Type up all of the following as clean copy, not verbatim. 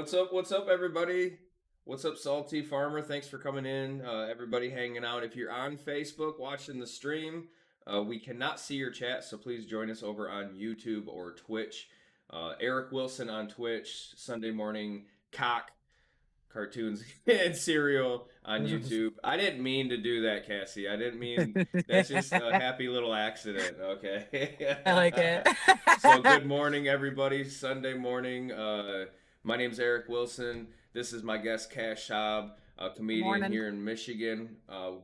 What's up, everybody? What's up, Salty Farmer? Thanks for coming in. Everybody hanging out. If you're on Facebook watching the stream, we cannot see your chat, so please join us over on YouTube or Twitch. Eric Wilson on Twitch, Sunday morning cock cartoons and cereal on YouTube. I didn't mean to do that, Cassie. I didn't mean that's just a happy little accident, okay? I like it. So good morning, everybody. Sunday morning. My name's Eric Wilson. This is my guest, Cass Schaub, a comedian Morning. here in Michigan.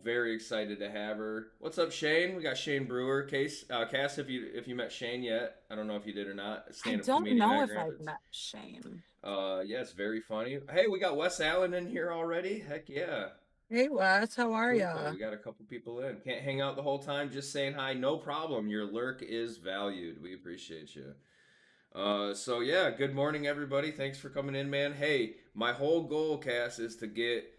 Very excited to have her. What's up, Shane? We got Shane Brewer. Cass, if you met Shane yet, I don't know if you did or not. I Stand-up don't comedian know out of if I've Rapids. met Shane. Yes, very funny. Hey, we got Wes Allen in here already. Heck yeah. Hey Wes, how are Cool. ya? We got a couple people in. Can't hang out the whole time. Just saying hi. No problem. Your lurk is valued. We appreciate you. So yeah, good morning, everybody. Thanks for coming in, man. Hey, my whole goal, Cass, is to get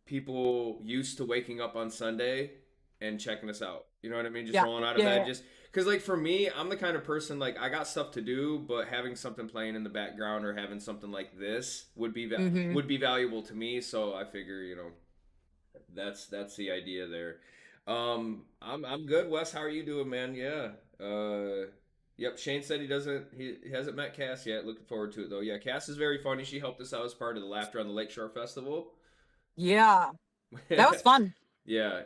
people used to waking up on Sunday and checking us out. You know what I mean? Just Yeah, rolling out of bed. yeah. Just because, like, for me, I'm the kind of person like I got stuff to do, but having something playing in the background or having something like this Mm-hmm. would be valuable to me. So I figure, that's the idea there. I'm good, Wes. How are you doing, man? Yeah. Yep. Shane said he hasn't met Cass yet. Looking forward to it though. Yeah, Cass is very funny. She helped us out as part of the Laughter on the Lakeshore Festival. Yeah. That was fun. Yeah,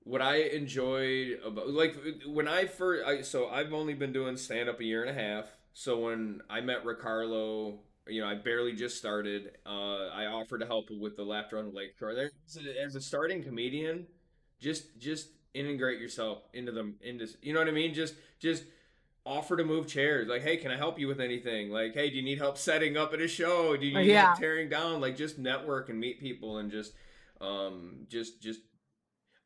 what I enjoyed about like when I first so I've only been doing stand up a year and a half. So when I met Ricardo, I barely just started. I offered to help with the Laughter on the Lakeshore. There, as a starting comedian, just integrate yourself into you know what I mean. Just offer to move chairs. Like, hey, can I help you with anything? Like, hey, do you need help setting up at a show? Do you need help Yeah. tearing down? Like, just network and meet people and just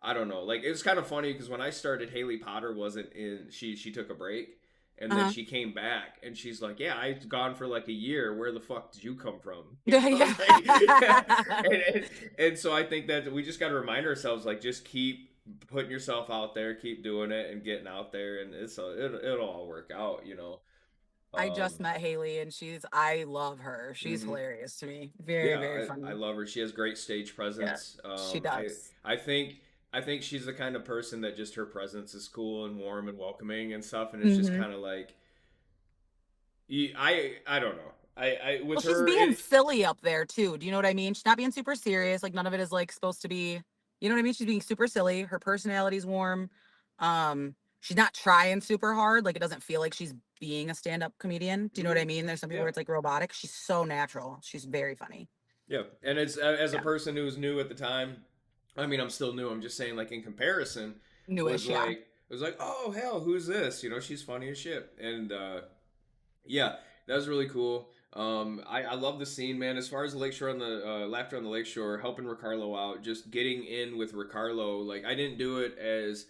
I don't know. Like, it was kind of funny because when I started, Haley Potter wasn't in. She took a break. And then Uh-huh. she came back and she's like, "Yeah, I've gone for like a year. Where the fuck did you come from?" Yeah, Like, yeah. and so I think that we just got to remind ourselves, like, just keep putting yourself out there, keep doing it, and getting out there, and it'll all work out. I just Um, met Haley and I love her. She's hmm hilarious to me. Very, Yeah, very I funny. love her. She has great stage Yeah, presence. she does. I think she's the kind of person that just her presence is cool and warm and welcoming and stuff, and it's just Mm-hmm. kind of like I don't know. I Well, with she's her being it silly up there too. Do you know what I mean? She's not being super serious. Like none of it is like supposed to be, you know what I mean? She's being super silly. Her personality's warm. She's not trying super hard. Like it doesn't feel like she's being a stand-up comedian. Do you know what I mhm, mean? There's some people yeah. where it's like robotic. She's so natural. She's very funny. Yeah, and it's as a Yeah. person who was new at the time. I mean, I'm still new. I'm just saying, like in comparison, was Newish, yeah. like it was like, oh hell, who's this? She's funny as shit, and yeah, that was really cool. I love the scene, man. As far as the Lakeshore on the Laughter on the Lakeshore, helping Ricardo out, just getting in with Ricardo. Like I didn't do it as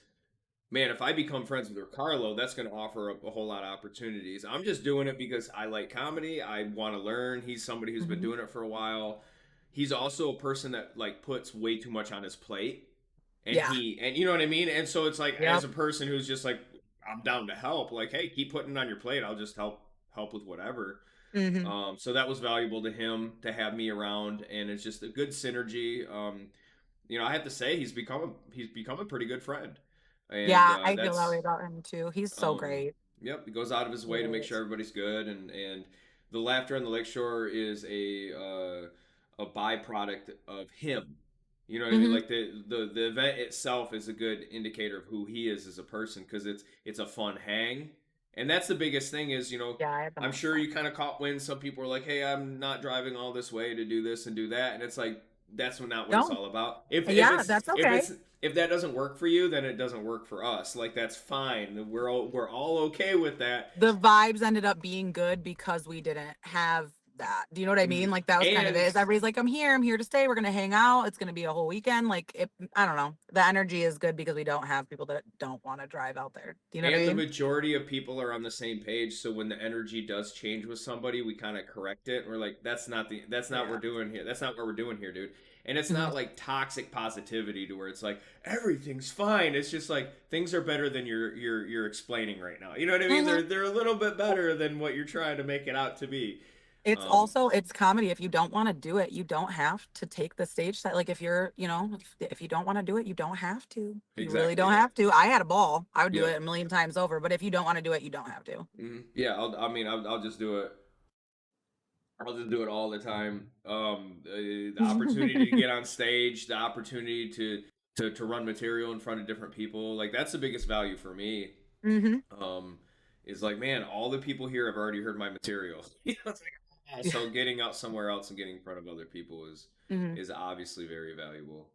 man, if I become friends with Ricardo, that's going to offer up a whole lot of opportunities. I'm just doing it because I like comedy. I want to learn. He's somebody who's been Mhm. doing it for a while. He's also a person that like puts way too much on his plate, Yeah. and you know what I mean. And so it's like as Yep. a person who's just like I'm down to help. Like, hey, keep putting it on your plate. I'll just help with whatever. Hmm. So that was valuable to him to have me around, and it's just a good synergy. I have to say he's become a pretty good friend, and Yeah, I feel that way that's about him too. He's so um, great. yep, he goes out of his He way to really make sure is. everybody's good, and the laughter on the lakeshore is a byproduct of him. You know what I mean? Hmm. Like the event itself is a good indicator of who he is as a person because it's a fun hang, and that's the biggest thing is Yeah, I had the I'm most sure fun. you kind of caught wind. Some people are like, "Hey, I'm not driving all this way to do this and do that," and it's like that's not what it's No. all about. If Yeah, it's that's if okay. it's if that doesn't work for you, then it doesn't work for us. Like that's fine. We're all okay with that. The vibes ended up being good because we didn't have that. Do you know what I mean? Mhm. Like that was kind of it. And Is everybody's like, I'm here to stay. We're gonna hang out. It's gonna be a whole weekend. Like it, I don't know. The energy is good because we don't have people that don't want to drive out there. Do you know what I and the mean? majority of people are on the same page. So when the energy does change with somebody, we kind of correct it. We're like, that's not what we're Yeah. doing here. That's not what we're doing here, dude. And it's Hmm. not like toxic positivity to where it's like everything's fine. It's just like things are better than you're explaining right now. You know what I mean? Hmm. They're a little bit better than what you're trying to make it out to be. It's Um, also it's comedy. If you don't want to do it, you don't have to take the stage side. Like if you're, if you don't want to do it, you don't have to. You really exactly. don't have to. I had a ball. I would do Yep. it a million times over. But if you don't want to do it, you don't have to. Yeah. I'll just do it. I'll just do it all the time. The opportunity to get on stage, the opportunity to run material in front of different people, like that's the biggest value for me. Hmm. Um, is like, man, all the people here have already heard my material. It's like, ah, Yeah. so getting out somewhere else and getting in front of other people Hmm. is obviously very valuable.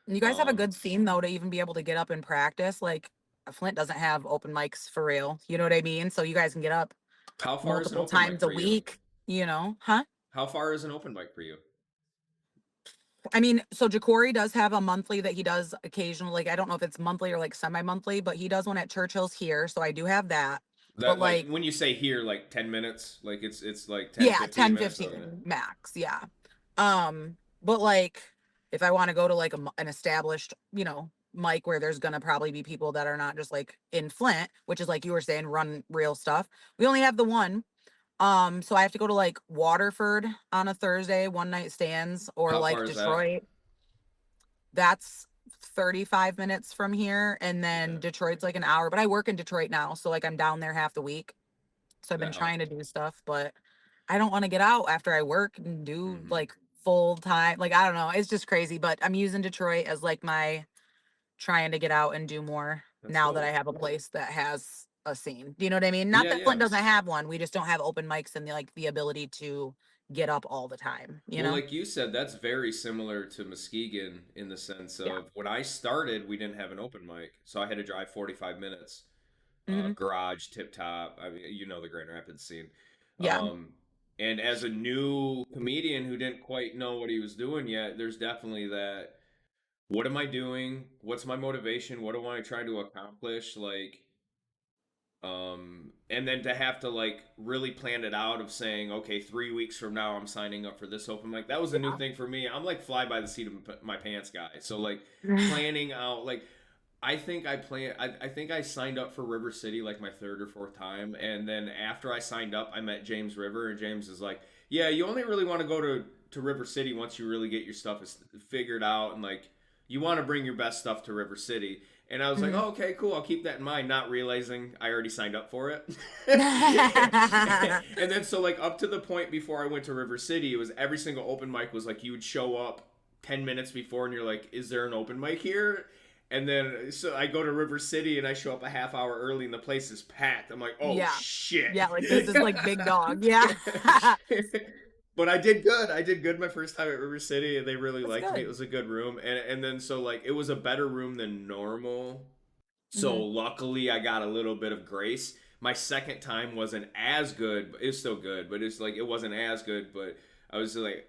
You guys have a Um, good scene though to even be able to get up and practice. Like Flint doesn't have open mics for real. You know what I mean? So you guys can get up how far is an multiple open mic times a for you? week, huh? How far is an open mic for you? I mean, so Jacory does have a monthly that he does occasionally. Like, I don't know if it's monthly or like semi-monthly, but he does one at Churchill's here. So I do have that. But That like like, when you say here, like 10 minutes, like it's like 10, yeah, 15 10, minutes. Okay. 15 max. Yeah. But like if I want to go to like an established, mic where there's gonna probably be people that are not just like in Flint, which is like you were saying, run real stuff. We only have the one. So I have to go to like Waterford on a Thursday, one night stands, or How like far is that? Detroit. That's 35 minutes from here. And then Yeah, Detroit's like an hour, but I work in Detroit now. So like I'm down there half the week. So I've been that trying to helps. do stuff, but I don't want to get out after I work and do Hmm. like full time. Like, I don't know. It's just crazy, but I'm using Detroit as like my trying to get out and do more That's now that I dope. have a place that has a scene. Do you know what I mean? Not Yeah, that Flint yeah. doesn't have one. We just don't have open mics and the ability to get up all the time, you Well, know? like you said, that's very similar to Muskegon in the sense Yeah. of when I started, we didn't have an open mic, so I had to drive 45 minutes. Hmm. Garage, tip top. I mean, you know the Grand Rapids scene. Yeah. Um, and as a new comedian who didn't quite know what he was doing yet, there's definitely that. What am I doing? What's my motivation? What do I try to accomplish? Like, and then to have to like really plan it out of saying, okay, 3 weeks from now I'm signing up for this open mic. That was a new thing for me. I'm like fly by the seat of my pants guy. So like Yeah. planning out like I think I signed up for River City like my third or fourth time, and then after I signed up, I met James River, and James is like, "Yeah, you only really want to go to River City once you really get your stuff figured out, and like you want to bring your best stuff to River City." And I was like, Mhm. "Oh, okay, cool. I'll keep that in mind," not realizing I already signed up for it. And then so like up to the point before I went to River City, it was every single open mic was like you would show up 10 minutes before and you're like, "Is there an open mic here?" And then so I go to River City and I show up a half hour early and the place is packed. I'm like, oh Yeah. shit. Yeah, like this is like big dog. Yeah. But I did good. I did good my first time at River City and they really That's liked me. It good. was a good room. And then so like it was a better room than normal. So Hmm. luckily I got a little bit of grace. My second time wasn't as good, but it's still good, but it's like it wasn't as good, but I was like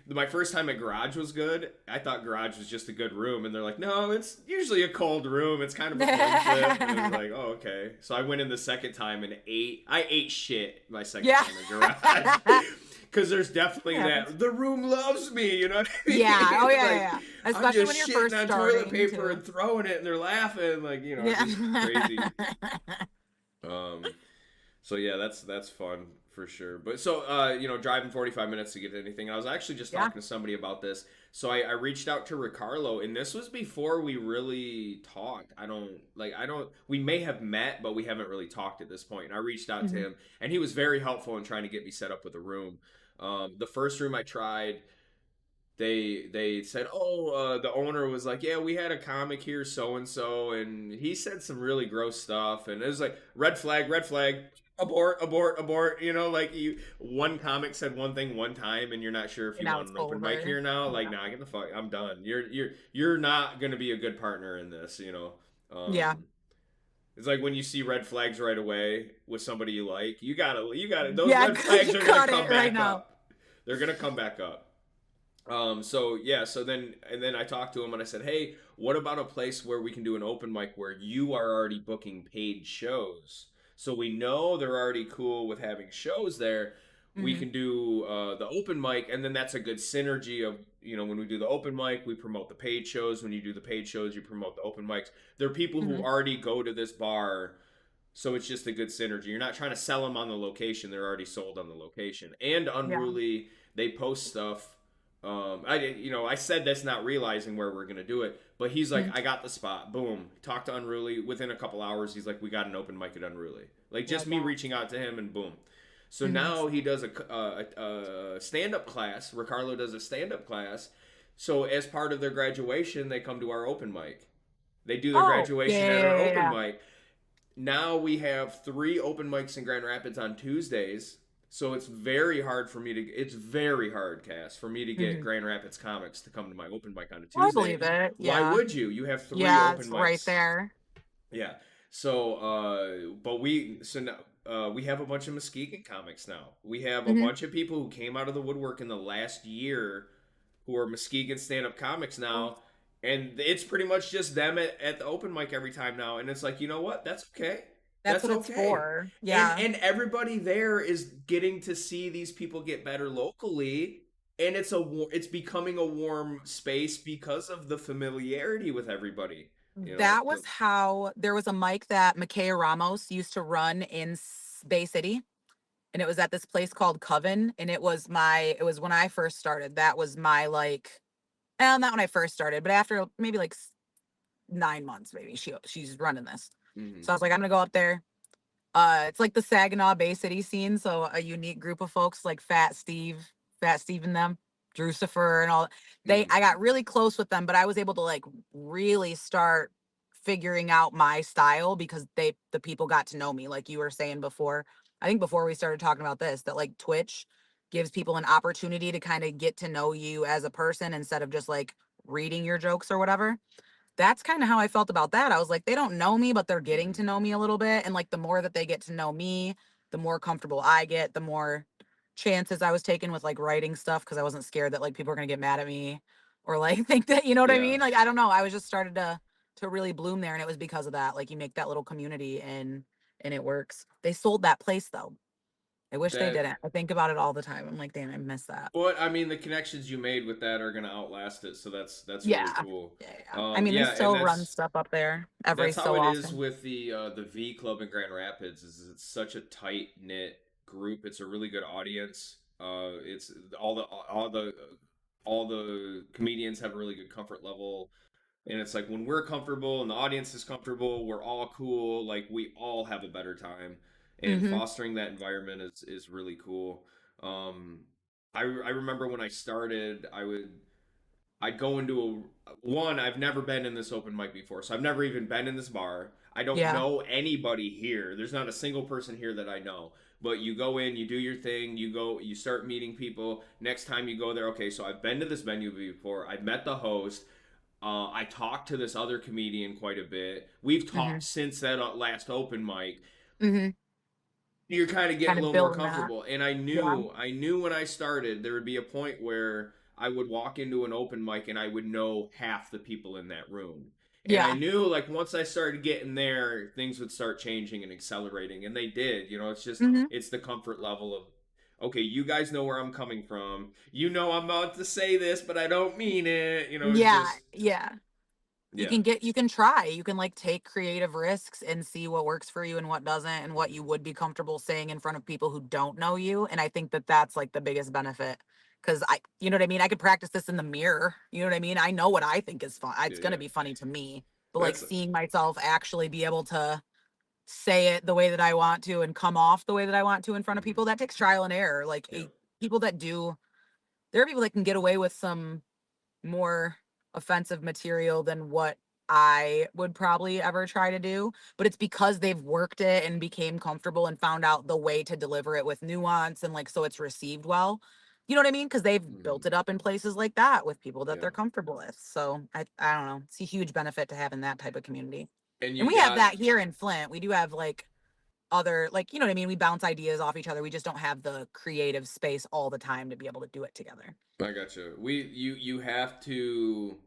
my first time at Garage was good. I thought Garage was just a good room and they're like, "No, it's usually a cold room. It's kind of a coin flip." And it was like, "Oh, okay." So I went in the second time and ate shit my second Yeah. time at Garage. Cuz there's It definitely happens. that the room loves me, you know what I Yeah. Oh mean? yeah, yeah, Like yeah. I'm Especially just when you're shitting first on toilet starting paper too. and throwing it and they're laughing like, Yeah. just crazy. Um so yeah, that's fun for sure. But so driving 45 minutes to get to anything. And I was actually just Yeah. talking to somebody about this. So I reached out to Ricardo and this was before we really talked. I don't we may have met, but we haven't really talked at this point. And I reached out to Hmm. him and he was very helpful in trying to get me set up with a room. The first room I tried, they said, "Oh, the owner was like, yeah, we had a comic here, so and so, and he said some really gross stuff, and it was like red flag, abort, abort, abort." Like one comic said one thing one time, and you're not sure if And you now want it's an open mic over. here now. Like, Yeah. nah, get the fuck, I'm done. You're not gonna be a good partner in this. Yeah. It's like when you see red flags right away with somebody you like, you gotta. Those Yeah. red flags You are gonna cut come it right back now. up. They're gonna come back up. So yeah, so then I talked to him and I said, "Hey, what about a place where we can do an open mic where you are already booking paid shows? So we know they're already cool with having shows there. We Hmm. can do the open mic, and then that's a good synergy of when we do the open mic, we promote the paid shows. When you do the paid shows, you promote the open mics. There are people who Hmm. already go to this bar, so it's just a good synergy. You're not trying to sell them on the location; they're already sold on the location. And Yeah. Unruly, they post stuff. I said that's not realizing where we're gonna do it, but he's like, Mhm. I got the spot. Boom. Talked to Unruly within a couple hours. He's like, we got an open mic at Unruly. Like just Love me that. reaching out to him, and boom. So Hmm. now he does a stand up class. Ricardo does a stand up class. So as part of their graduation, they come to our open mic. They do their Oh, yeah, graduation at yeah, our yeah, open yeah. mic. Now we have 3 open mics in Grand Rapids on Tuesdays. So it's very hard, Cass, for me to get Mhm. Grand Rapids comics to come to my open mic on a I Tuesday. believe it. Why Yeah. would you? You have three Yeah, open it's right mics. there. Yeah. So, but now we have a bunch of Muskegon comics now. We have a Hmm. bunch of people who came out of the woodwork in the last year who are Muskegon stand-up comics now, and it's pretty much just them at the open mic every time now. And it's like, you know what? That's okay. That's That's what it's okay. for. And Yeah. and everybody there is getting to see these people get better locally, and it's becoming a warm space because of the familiarity with everybody. You know, That was how there was a mic that Makaya Ramos used to run in Bay City. And it was at this place called Coven. And it was when I first started. That was my like, well, not when I first started, but after maybe like 9 months, maybe she's running this. mhm. So I was like, I'm gonna go up there. It's like the Saginaw Bay City scene, so a unique group of folks like Fat Steve and them, Drucifer and all. Mhm. I got really close with them, but I was able to like really start figuring out my style because the people got to know me, like you were saying before. I think before we started talking about this, that like Twitch gives people an opportunity to kind of get to know you as a person instead of just like reading your jokes or whatever. That's kind of how I felt about that. I was like, they don't know me, but they're getting Mhm. to know me a little bit. And like the more that they get to know me, the more comfortable I get, the more chances I was taking with like writing stuff because I wasn't scared that like people were gonna get mad at me or like think that, you know what I Yeah. mean? Like I don't know. I was just started to really bloom there and it was because of that. Like you make that little community and it works. They sold that place though. I wish they That didn't. I think about it all the time. I'm like, damn, I miss that. But I mean, the connections you made with that are gonna outlast it, so that's really Yeah. cool. Yeah, yeah. I mean, they Yeah, and still run stuff up there every that's how so it is often. with the V Club in Grand Rapids. Is it's such a tight knit group. It's a really good audience. It's all the comedians have a really good comfort level, and it's like when we're comfortable and the audience is comfortable, we're all cool. Like we all have a better time, and Hmm. fostering that environment is really cool. Um, I remember when I started, I'd go into one. I've never been in this open mic before, so I've never even been in this bar. I don't Yeah. know anybody here. There's not a single person here that I know. But you go in, you do your thing, you start meeting people. Next time you go there, okay, so I've been to this venue before. I've met the host. I talked to this other comedian quite a bit. We've Hmm. talked since that last open mic. Hmm. You're kind of getting Kind a of little more building that. comfortable. And I Yeah. knew, I knew when I started there would be a point where I would walk into an open mic and I would know half the people in that room. And I Yeah. knew like once I started getting there, things would start changing and accelerating, and they did. Hmm. It's the comfort level of okay, you guys know where I'm coming from. You know I'm about to say this, but I don't mean it. It's Yeah. just Yeah. yeah. You can try. You can like take creative risks and see what works for you and what doesn't and what you Mhm. would be comfortable saying in front of people who don't know you. And I think that that's like the biggest benefit. Cause you know what I mean? I could practice this in the mirror. You know what I mean? I know what I think is fun. Yeah, It's going to yeah. be funny to me, but like That's seeing myself actually be able to say it the way that I want to and come off the way that I want to in front of mhm. people, that takes trial and error. Yeah. People that do, there are people that can get away with some more offensive material than what I would probably ever try to do, but it's because they've worked it and became comfortable and found out the way to deliver it with nuance and like so it's received well. You know what I mean? Because they've Mhm. built it up in places like that with people that Yeah. they're comfortable with. So I don't know. It's a huge benefit to having that type of community. And And you we have got that here in Flint. We do have like other like you know what I mean? We bounce ideas off each other. We just don't have the creative space all the time to be able to do it together. I got you. You have to.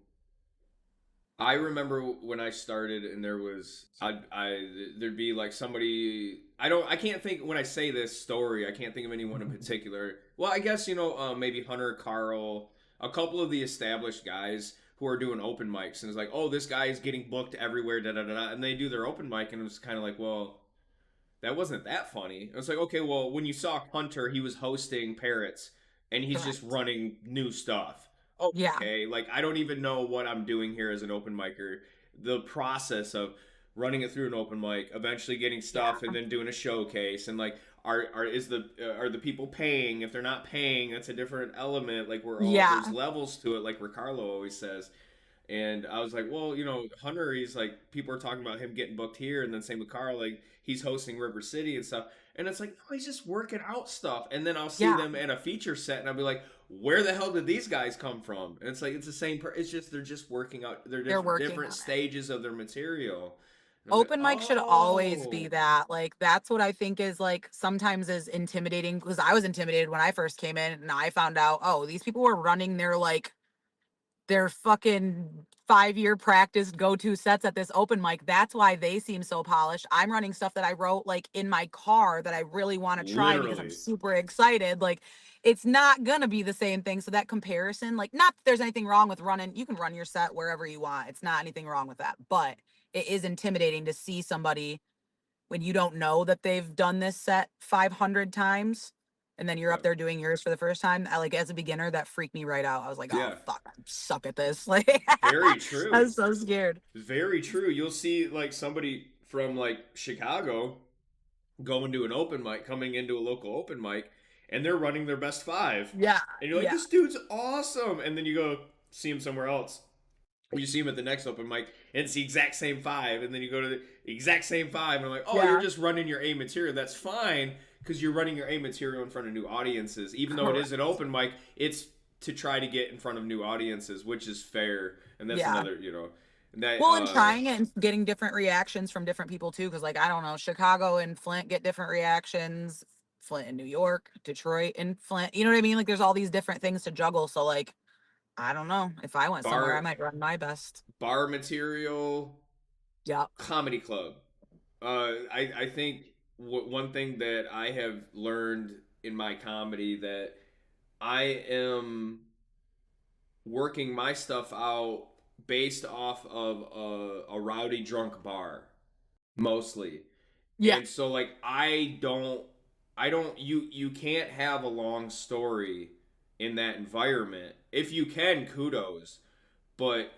I remember when I started, and there'd be like somebody. I can't think when I say this story. I can't think of anyone in particular. Well, I guess maybe Hunter, Carl. a couple of the established guys who are doing open mics, and it's like, oh, this guy is getting booked everywhere, da da da, da, and they do their open mic, and it was kind of like, well, that wasn't that funny. I was like, okay, well, when you saw Hunter, he was hosting Parrots, and he's just Correct. running new stuff. Yeah. Okay, like I don't even know what I'm doing here as an open micer. The process of running it through an open mic, eventually getting stuff, Yeah. and then doing a showcase, and like, are the people paying? If they're not paying, that's a different element. Like we're all there's Yeah. levels to it, like Ricardo always says. And I was like, well, Hunter, he's like, people are talking about him getting booked here, and then same with Carl, like he's hosting River City and stuff. And it's like, no, he's just working out stuff. And then I'll see Yeah. them at a feature set, and I'll be like, where the hell did these guys come from? And it's like it's the same. It's just they're just working out. They're They're working different on it. stages of their material. And I'm like, Open mic should always be oh, that. Like that's what I think is like sometimes is intimidating because I was intimidated when I first came in and I found out, oh, these people were running their fucking 5-year practice go-to sets at this open mic. That's why they seem so polished. I'm running stuff that I wrote like in my car that I really want to try because I'm literally, super excited. Like it's not gonna be the same thing. So that comparison, like not that there's anything wrong with running, you can run your set wherever you want. It's not anything wrong with that. But it is intimidating to see somebody when you don't know that they've done this set 500 times and then you're yeah, up there doing yours for the first time. I, like as a beginner, that freaked me right out. I was like, oh yeah, fuck, I suck at this. Like very I true. was so scared. Very true. You'll see like somebody from like Chicago going to an open mic, coming into a local open mic, and they're running their best five. Yeah, And you're like, yeah, this dude's awesome. And then you go see him somewhere else. You see him at the next open mic, and it's the exact same five. And then you go to the exact same five, and I'm like, oh, you're yeah. just running your A material. That's fine because you're running your A material in front of new audiences. Even though it is an Correct. open mic, it's to try to get in front of new audiences, which is fair. And that's Yeah. another, that, Well, and trying it and getting different reactions from different people too. Cause like, I don't know, Chicago and Flint get different reactions. Flint and New York, Detroit and Flint. You know what I mean? Like there's all these different things to juggle. So like, I don't know. If I went somewhere, I bar, might run my best. bar material, Yeah. comedy club. I think one thing that I have learned in my comedy that I am working my stuff out based off of a rowdy drunk bar mostly. Yeah. And so like you can't have a long story in that environment. If you can, kudos. But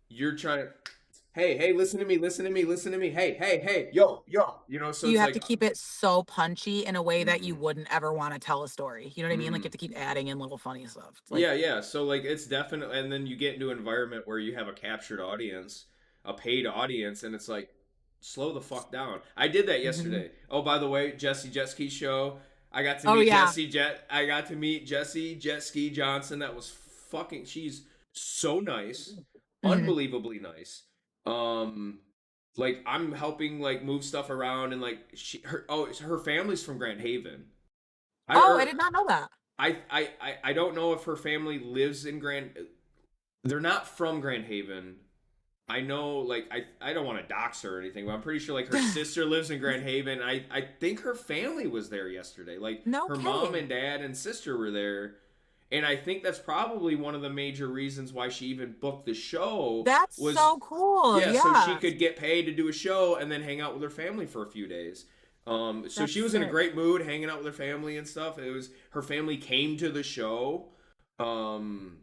you're trying to, hey, listen to me, listen to me, listen to me. Hey, yo. So You it's have like to keep it so punchy in a way that you mm-hmm, wouldn't ever want to tell a story. You know what I mean? Like you mm-hmm. have to keep adding in little funny stuff. It's like, Yeah. So like it's definitely, and then you get into an environment where you have a captured audience, a paid audience, and it's like slow the fuck down. I did that mhm. yesterday. Oh, by the way, Jesse Jet Ski show. Oh yeah. I got to meet Jesse Jet Ski Johnson. That was fucking. She's so nice, Mhm. unbelievably nice. Um, like I'm helping like move stuff around and like her family's from Grand Haven. I Oh, I or did not know that. I don't know if her family lives in Grand. They're not from Grand Haven. I know, like, I don't want to dox her or anything, but I'm pretty sure, like, her sister lives in Grand Haven. I think her family was there yesterday. Like, No her mom kidding. and dad and sister were there. And I think that's probably one of the major reasons why she even booked the show That's was, so cool. yeah, so she Yeah. could get paid to do a show and then hang out with her family for a few days. So That's she was in a sick. great mood, hanging out with her family and stuff. It was her family came to the show. Um,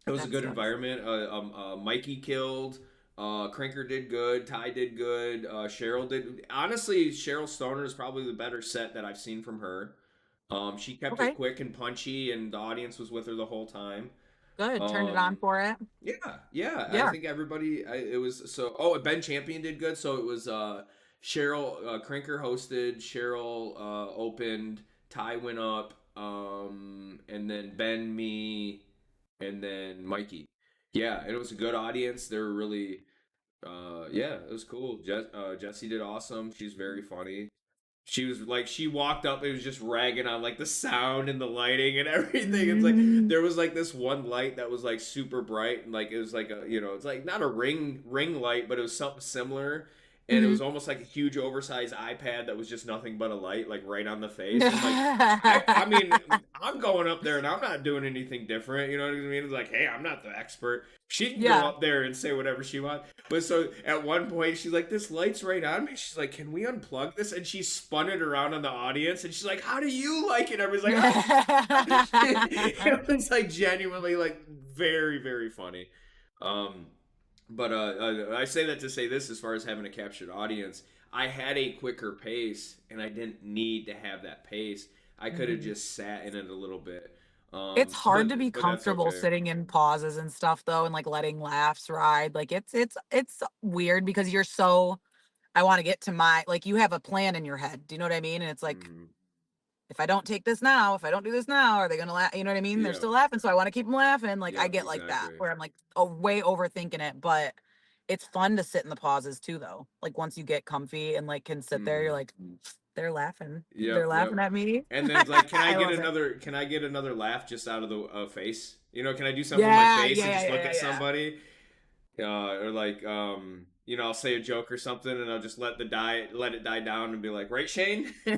it was a That's good nuts. environment. Mikey killed. Crinker did good. Ty did good. Cheryl did. Honestly, Cheryl Stoner is probably the better set that I've seen from her. She kept it Okay. quick and punchy, and the audience was with her the whole time. Good. Turned it on Um, for it. yeah. I Yeah. think everybody. It was so. Oh, Ben Champion did good. So it was Cheryl Crinker hosted. Cheryl opened. Ty went up. And then Ben, me, and then Mikey. Yeah, and it was a good audience. They were really. Yeah, it was cool. Jesse did awesome. She's very funny. She was like she walked up, it was just ragging on like the sound and the lighting and everything. It's like Mm. there was like this one light that was like super bright and like it was like a it's like not a ring light, but it was something similar. and it was almost like a huge oversized iPad that was just nothing but a light, like right on the face. And I'm like, I Mhm. mean, I'm going up there and I'm not doing anything different. You know what I mean? It's like, hey, I'm not the expert. She can go Yeah. up there and say whatever she wants. But so at one point, she's like, this light's right on me. She's like, can we unplug this? And she spun it around on the audience, and she's like, how do you like it? Everybody's like, it was like genuinely like very, very funny. Um, but I say that to say this as far as having a captured audience. I had a quicker pace, and I didn't need to have that pace. I could have Mhm. just sat in it a little bit. It's hard to be But that's comfortable okay. sitting in pauses and stuff though, and like letting laughs ride. Like it's weird because you're so I want to get to my like you have a plan in your head. Do you know what I mean? And it's like Mm, if I don't take this now, if I don't do this now, are they gonna laugh? You know what I mean? They're yeah, still laughing, so I want to keep them laughing. Like I yeah, get like that exactly. where I'm like oh, way overthinking it, but it's fun to sit in the pauses too though. Like once you get comfy and like can sit there, you're Hmm. like they're laughing. They're Yep, laughing yep. at me. And then it's like, I love it. can I get another laugh just out of the face? You know, can I do something with my Yeah, face yeah, and yeah, just look yeah, at yeah. somebody? Or like, I'll say a joke or something, and I'll just let it die down, and be like, right, Shane? Yeah.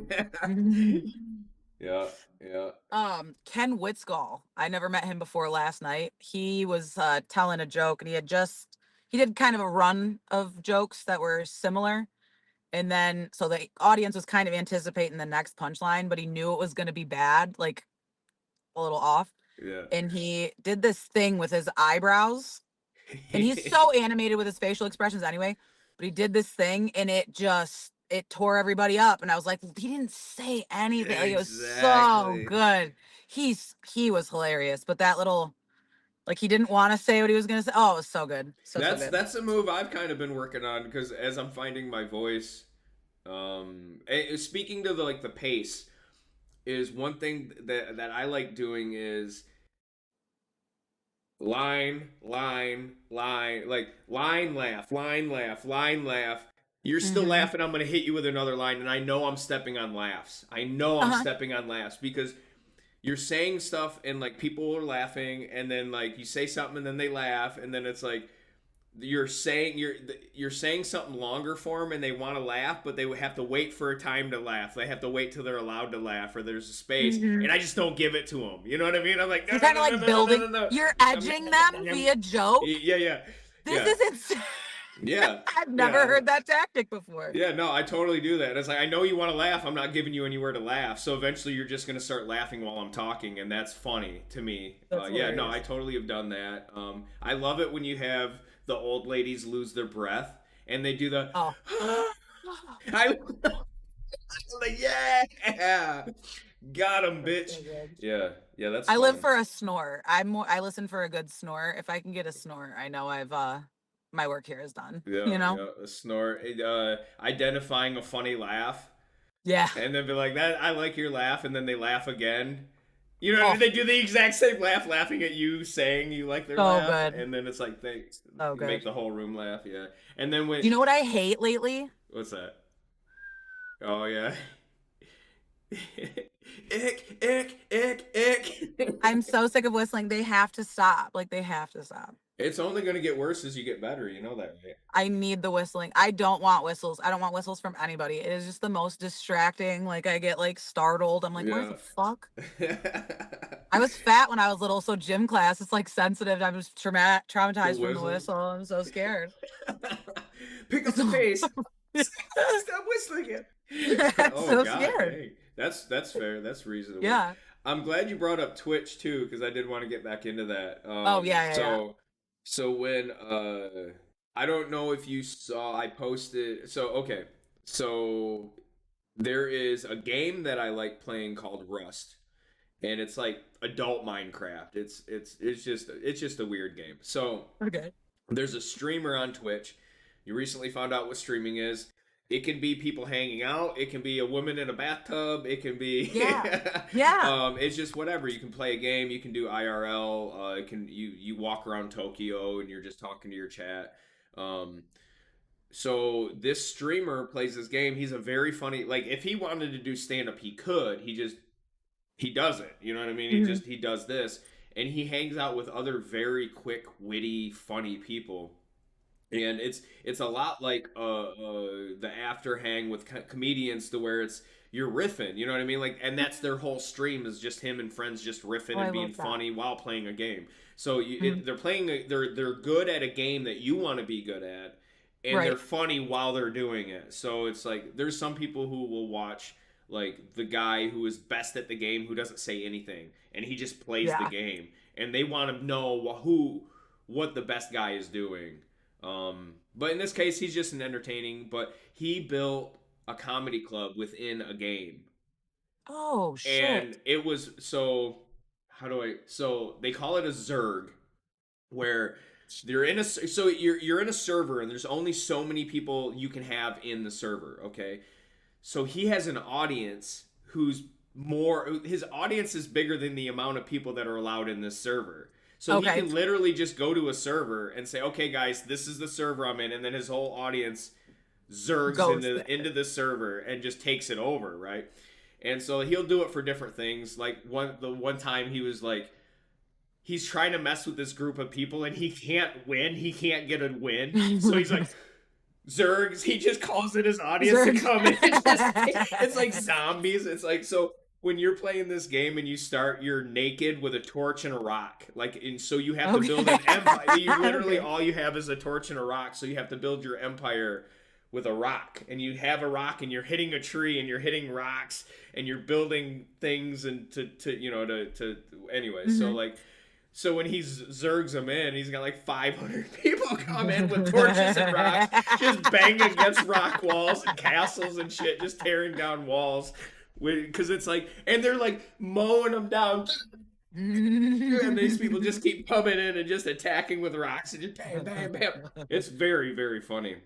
Yeah, yeah, Ken Witzgall. I never met him before last night. He was telling a joke and he did kind of a run of jokes that were similar. And then so the audience was kind of anticipating the next punchline, but he knew it was gonna be bad, like a little off. yeah. And he did this thing with his eyebrows. And he's so animated with his facial expressions anyway, but he did this thing and it tore everybody up. And I was like, he didn't say anything. Like it was so Exactly. good. He was hilarious. But that little like he didn't want to say what he was gonna say. Oh, it was so good. So good. That's a move I've kind of been working on because as I'm finding my voice, speaking to the like the pace is one thing that I like doing is like line, laugh. You're still Mm-hmm. laughing. I'm gonna hit you with another line, and I know I'm stepping on laughs. I know I'm Uh-huh. stepping on laughs because you're saying stuff and like people are laughing, and then like you say something and then they laugh, and then it's like you're saying something longer for them and they want to laugh but they have to wait for a time to laugh, they have to wait till they're allowed to laugh or there's a space, Mm-hmm. and I just don't give it to them, you know what I mean? I'm like, no You're no kind no of no like no no building. no no. You're I'm, edging them via joke. yeah, yeah, This yeah, is insane. yeah, I've never yeah. heard that tactic before. Yeah, no, I totally do that. It's like I know you want to laugh. I'm not giving you anywhere to laugh. So eventually, you're just gonna start laughing while I'm talking, and that's funny to me. That's Yeah, no, I hilarious. totally have done that. I love it when you have the old ladies lose their breath and they do the. Oh. I like, yeah, got him, That's bitch. so good. Yeah, yeah, that's I live fun. for a snore. I listen for a good snore. If I can get a snore, I know I've my work here is done. Yeah, You know? yeah, a snort. Identifying a funny laugh, Yeah. and then be like, "That I like your laugh," and then they laugh again. You know what I mean? Oh, They do the exact same laugh, laughing at you, saying you like their so laugh, good. and then it's like they So make good. the whole room laugh. Yeah, and then when You know what I hate lately? what's that? Oh yeah, ick, ick, ick, ick. I'm so sick of whistling. They have to stop. Like they have to stop. It's only gonna get worse as you get better. You know that, right? I need the whistling. I don't want whistles. I don't want whistles from anybody. It is just the most distracting. Like I get like startled. I'm like, where Yeah. the fuck? I was fat when I was little, so gym class is like sensitive. I was The traumatized from the whistles. whistle. I'm so scared. Pick up the So, pace. Stop whistling it. I'm Oh so God, scared. dang. That's fair. That's reasonable. Yeah. I'm glad you brought up Twitch too, because I did want to get back into that. Oh yeah, yeah, yeah. So when I don't know if you saw, I posted. So okay, so there is a game that I like playing called Rust, and it's like adult Minecraft. It's just a weird game. So Okay. there's a streamer on Twitch. You recently found out what streaming is. It can be people hanging out. It can be a woman in a bathtub. It can be, Yeah. Yeah. it's just whatever. You can play a game. You can do IRL. It can you walk around Tokyo and you're just talking to your chat. Um, so this streamer plays this game. He's a very funny. Like if he wanted to do stand up, he could. He does it. You know what I mean? Mhm. He does this, and he hangs out with other very quick, witty, funny people. and it's a lot like the after hang with comedians, to where it's you're riffing, you know what I mean, like, and that's their whole stream is just him and friends just Oh, riffing I and being love that. funny while playing a game. So Mhm. they're playing they're good at a game that you want to be good at, and they're Right. funny while they're doing it. So it's like there's some people who will watch like the guy who is best at the game who doesn't say anything and he just plays the Yeah. game, and they want to know who what the best guy is doing. But in this case, he's just an entertaining. But he built a comedy club within a game, Oh and shit. it was so. How do I? So they call it a Zerg, where you're in a so you're in a server, and there's only so many people you can have in the server. Okay, so he has an audience who's more his audience is bigger than the amount of people that are allowed in this server. So he Okay. can literally just go to a server and say, "Okay, guys, this is the server I'm in," and then his whole audience zergs Goes into there. the server and just takes it over, right? And so he'll do it for different things. Like the one time he was like, he's trying to mess with this group of people and he can't win. He can't get a win. So he's like, Zergs. He just calls in his audience to Zerg. come in. It's like zombies. It's like, so when you're playing this game and you start, you're naked with a torch and a rock. Like, and so you have to build Okay. an empire. You literally Okay. all you have is a torch and a rock. So you have to build your empire with a rock, and you have a rock, and you're hitting a tree, and you're hitting rocks, and you're building things, and to you know to anyway. So Mhm. like, so when he's zergs them in, he's got like 500 people come in with torches and rocks, just bang against rock walls and castles and shit, just tearing down walls. Because it's like, and they're like mowing them down, and these people just keep coming in and just attacking with rocks and just bam, bam, bam. It's very, very funny.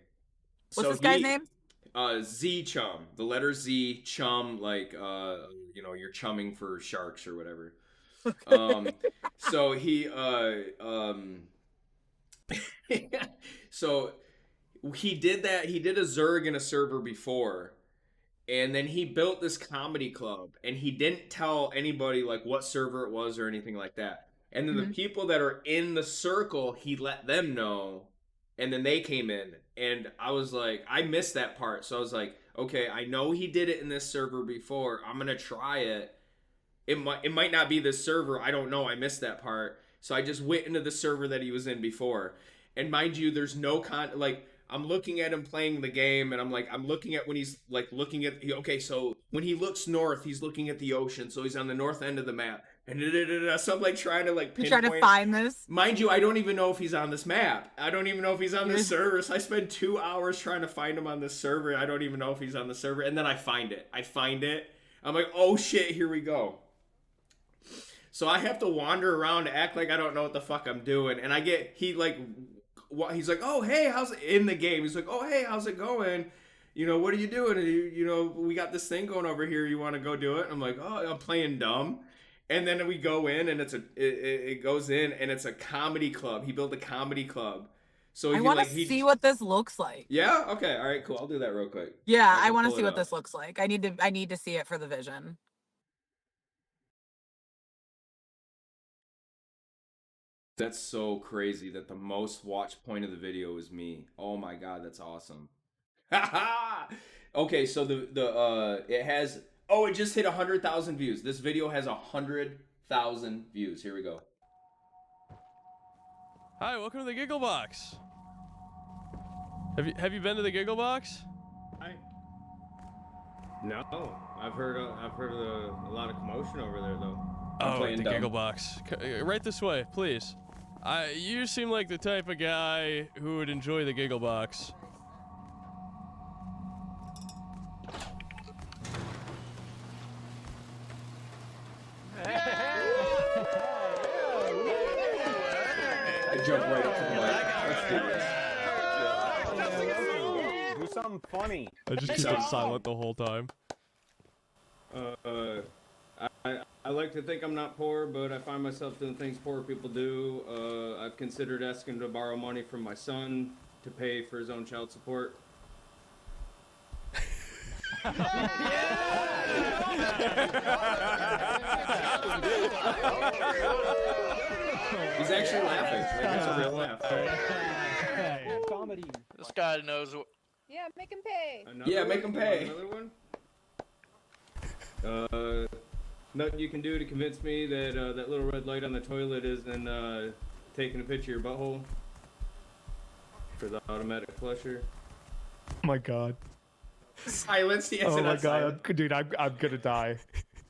What's So this guy's he, name? Z chum, the letter Z chum, like you're chumming for sharks or whatever. Um, so so he did that. He did a Zerg in a server before, and then he built this comedy club, and he didn't tell anybody like what server it was or anything like that. And then the Mhm. people that are in the circle, he let them know, and then they came in, and I was like, I missed that part, so I was like, okay, I know he did it in this server before. I'm gonna try it. It might not be this server. I don't know. I missed that part. So I just went into the server that he was in before. And mind you, there's no like I'm looking at him playing the game, and I'm looking at when he's like looking at okay, so when he looks north, he's looking at the ocean, so he's on the north end of the map. And so I'm like trying to like You trying to pinpoint. find this? Mind you, I don't even know if he's on this map. I don't even know if he's on this You're- server. So I spend 2 hours trying to find him on this server. I don't even know if he's on the server. And then I find it. I'm like, oh shit, here we go. So I have to wander around, act like I don't know what the fuck I'm doing, and I get he's like, oh hey, how's it in the game? He's like, oh hey, how's it going? What are you doing? We got this thing going over here. You want to go do it? I'm like, oh, I'm playing dumb. And then we go in, and it goes in, and it's a comedy club. He built a comedy club. So I he want to like see he what this looks like. yeah, okay, all right, cool. I'll do that real quick. Yeah, I I can want to pull see it what up. this looks like. I need to see it for the vision. That's so crazy that the most watch point of the video is me. Oh my god, that's awesome. Okay, so the it has it just hit 100,000 views. This video has 100,000 views. Here we go. Hi, welcome to the Giggle Box. Have you been to the Giggle Box? No, I've heard of a lot of commotion over there though. Oh, playing the dumb. Giggle Box. Right this way, please. You seem like the type of guy who would enjoy the Giggle Box. I jumped right up to the mic. Let's do this. Do something funny. I just keep it silent the whole time. I like to think I'm not poor, but I find myself doing things poor people do. I've considered asking to borrow money from my son to pay for his own child support. He's actually laughing. Like, that's a real laugh. Calm everybody. This guy knows what. Yeah, make him pay. Yeah, make him pay. Another one? Nothing you can do to convince me that that little red light on the toilet isn't taking a picture of your butthole for the automatic flusher. Oh my god. Silence. He has Oh it my on god, silent. dude, I'm gonna die.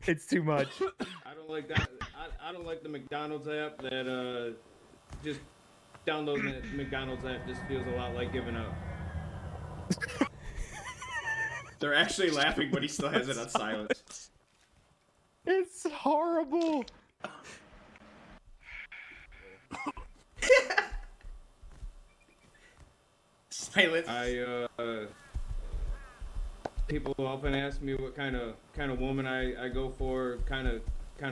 It's too much. I don't like that. I don't like the McDonald's app that just downloading the McDonald's app just feels a lot like giving up. They're actually laughing, but he still has it on silence. It's horrible. Silence. People often ask me what kind of woman I go for, kind of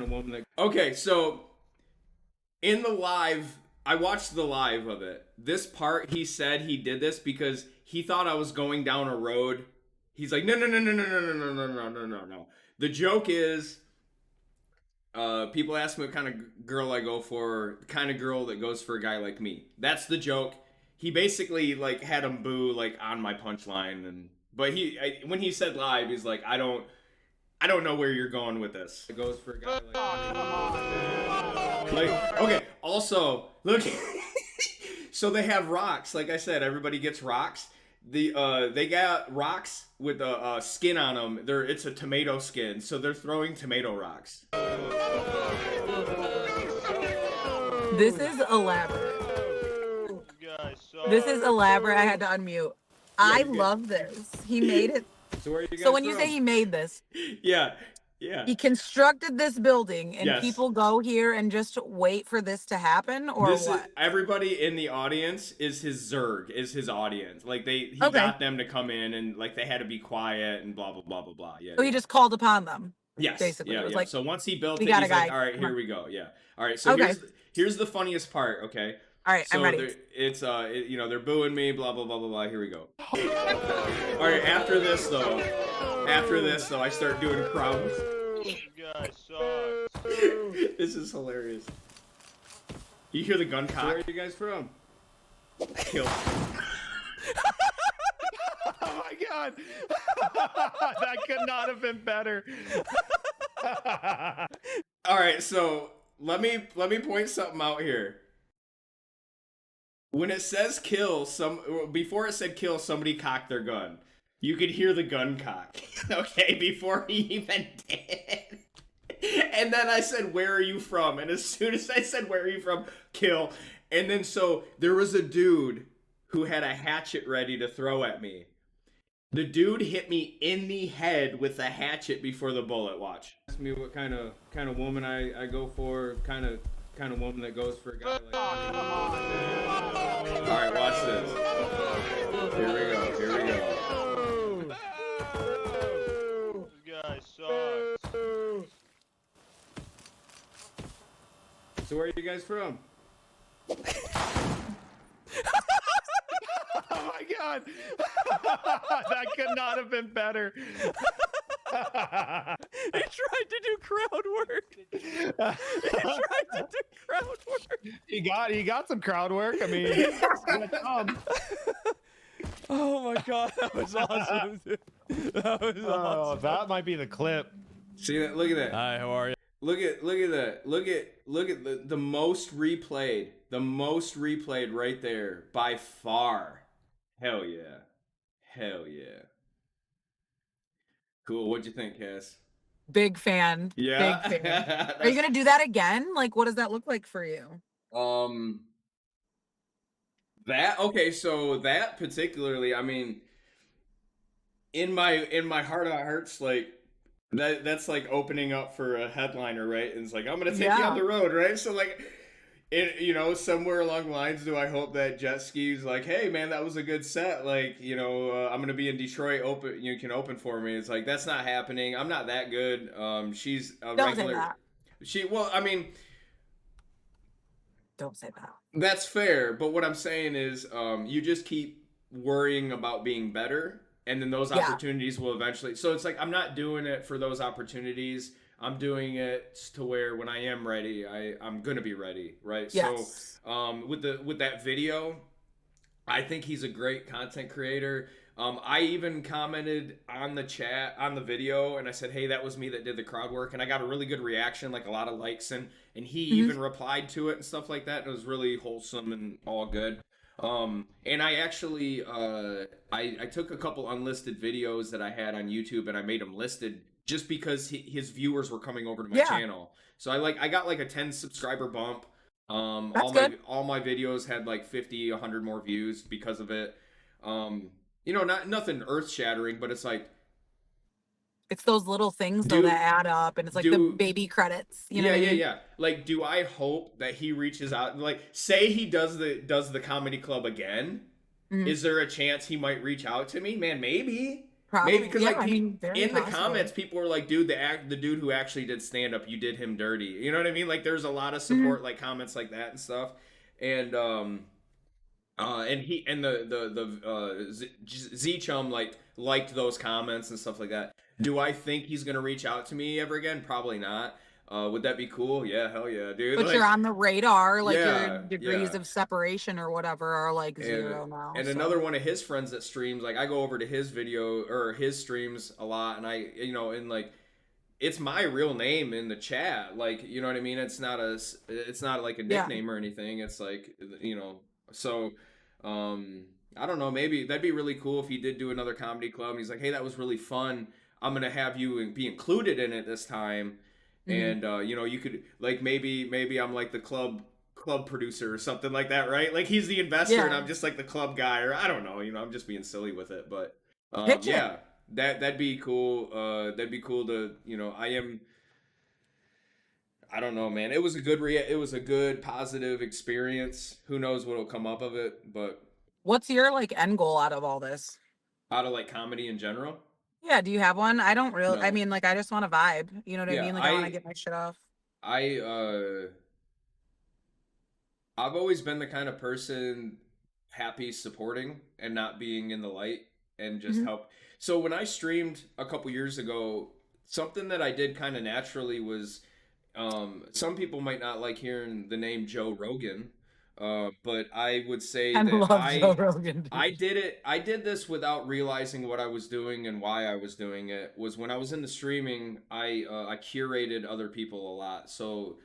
woman that. Okay, so in the live, I watched the live of it. This part, he said he did this because he thought I was going down a road. He's like, no. The joke is, people ask me what kind of girl I go for, the kind of girl that goes for a guy like me. That's the joke. He basically like had him boo like on my punchline, but when he said live, he's like, I don't know where you're going with this. It goes for a guy like. Like, okay, also, look, so they have rocks. Like I said, everybody gets rocks. They got rocks with a skin on them. It's a tomato skin, so they're throwing tomato rocks. This is elaborate. So This is elaborate. I had to unmute. I love this. He made it. So where are you guys So when you from? say he made this, Yeah. he constructed this building and Yes. people go here and just wait for this to happen, or This what? is everybody in the audience is his Zerg, is his audience. Like he Okay. got them to come in and like they had to be quiet and blah blah blah blah blah. Yeah. So he just called upon them. Yes. basically, Yeah, it was yeah. like, So once he built "We it, got he's a like, guy. all right, Come here on." we go. Yeah. All right. So Okay. here's the funniest part. Okay. All right, So I'm ready. it's they're booing me, blah blah blah blah blah. Here we go. All right, after this though, I start doing crowds. you guys suck. This is hilarious. You hear the gun So where cock? are you guys from? Kill. Oh my god. That could not have been better. All right, so let me point something out here. When it says kill, before it said kill, somebody cocked their gun. You could hear the gun cock. Okay, before he even did. And then I said, "Where are you from?" And as soon as I said, "Where are you from?" Kill. And then so there was a dude who had a hatchet ready to throw at me. The dude hit me in the head with the hatchet before the bullet. Watch. Ask me what kind of woman I go for, kind of woman that goes for a guy like. All right, watch this. Here we go. You guys suck. So where are you guys from? Oh my god. That could not have been better. He tried to do crowd work. He got some crowd work. I mean, Oh my god, that was awesome, dude. That was awesome. that might be the clip. See that? Look at that. Hi, how are you? Look at that. Look at the most replayed. The most replayed right there by far. Hell yeah. Cool. What'd you think, Cass? Big fan. Yeah. Big fan. Are you gonna do that again? Like, what does that look like for you? So that particularly, I mean, in my heart of hearts, like that's like opening up for a headliner, right? And it's like, I'm gonna take you on the road, right? So like, somewhere along the lines, do I hope that Jet Ski's like, hey man, that was a good set, like, I'm gonna be in Detroit, you can open for me. It's like, that's not happening. I'm not that good. She's a Don't regular. say that. Don't say that. That's fair, but what I'm saying is, you just keep worrying about being better, and then those opportunities will eventually. So it's like, I'm not doing it for those opportunities. I'm doing it to where when I am ready, I'm gonna be ready, right? Yes. So, with that video, I think he's a great content creator. I even commented on the chat on the video, and I said, "Hey, that was me that did the crowd work," and I got a really good reaction, like a lot of likes, and he Mhm. even replied to it and stuff like that. And it was really wholesome and all good. And I actually I took a couple unlisted videos that I had on YouTube and I made them listed just because his viewers were coming over to my Yeah, channel. So I got like a 10 subscriber bump. that's good. All my videos had like 50, 100 more views because of it. Um, not nothing earth shattering, but it's like It's those little things though do that add up, and it's like the do baby credits. You know yeah, what I yeah, mean? yeah. Like, do I hope that he reaches out? Like, say he does the comedy club again. Mhm. Is there a chance he might reach out to me? Man, maybe. Maybe Probably. because Yeah, like I mean, very in the possible. comments, people were like, "Dude, the dude who actually did stand up, you did him dirty." You know what I mean? Like, there's a lot of Mhm. support, like comments like that and stuff. And he and the Chum like liked those comments and stuff like that. Do I think he's gonna reach out to me ever again? Probably not. Would that be cool? Yeah, hell yeah, dude. But you're Like, on the radar, like your yeah, degrees yeah. of separation or whatever are like and zero now. and another So one of his friends that streams, like I go over to his video or his streams a lot, and and like it's my real name in the chat, like you know what I mean. It's not like a yeah. nickname or anything. It's like so. um I don't know, maybe that'd be really cool if he did do another comedy club and he's like, hey, that was really fun, I'm gonna have you be included in it this time. Hmm. And you could like maybe I'm like the club producer or something like that, right? Like he's the investor and Yeah. I'm just like the club guy, or I don't know, I'm just being silly with it. But Pitch it. yeah, that'd be cool. That'd be cool to I don't know, man. It was a good positive experience. Who knows what'll come up of it, but What's your like end goal out of all this? out of like comedy in general. Yeah, do you have one? I don't really, I No. mean, like, I just want to vibe. You know what I Yeah, mean? Like, I want to get my shit off. I I've always been the kind of person happy supporting and not being in the light and just Hmm. help. So when I streamed a couple years ago, something that I did kind of naturally was some people might not like hearing the name Joe Rogan, but I would say I that love Joe Rogan, I dude. did it. I did this without realizing what I was doing and why I was doing it. Was when I was in the streaming, I curated other people a lot. So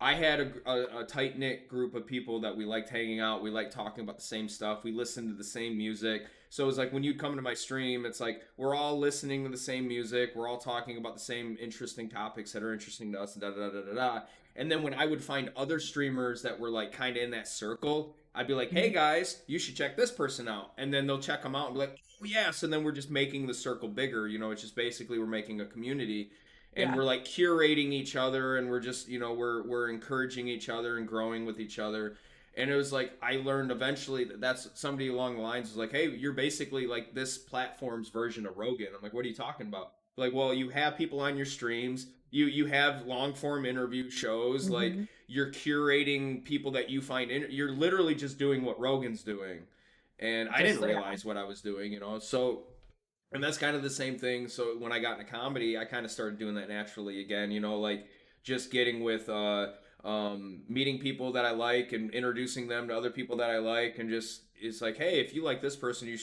I had a tight knit group of people that we liked hanging out. We liked talking about the same stuff. We listened to the same music. So it was like when you come to my stream, it's like we're all listening to the same music. We're all talking about the same interesting topics that are interesting to us. Da da da da da. And then when I would find other streamers that were like kind of in that circle, I'd be like, "Hey Mhm. guys, you should check this person out." And then they'll check them out and be like, "Oh yeah." So then we're just making the circle bigger. It's just basically we're making a community and Yeah. we're like curating each other and we're just we're encouraging each other and growing with each other. And it was like I learned eventually that that's somebody along the lines was like, hey, you're basically like this platform's version of Rogan. I'm like, what are you talking about? Like, well, you have people on your streams, you have long form interview shows, like Hmm. you're curating people that you find you're literally just doing what Rogan's doing. And I didn't Just, yeah. realize what I was doing. So and that's kind of the same thing. So when I got into comedy, I kind of started doing that naturally again, like just getting with meeting people that I like and introducing them to other people that I like, and just it's like, hey, if you like this person, you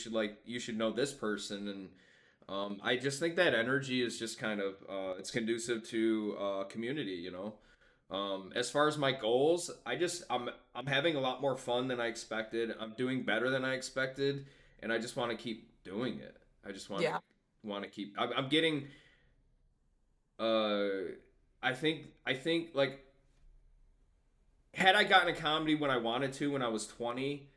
should know this person. And I just think that energy is just kind of it's conducive to community. As far as my goals, I'm having a lot more fun than I expected. I'm doing better than I expected, and I just want to keep doing it. I just Yeah. want to keep. I'm getting. Uh, I think like had I gotten a comedy when I wanted to when I was 20,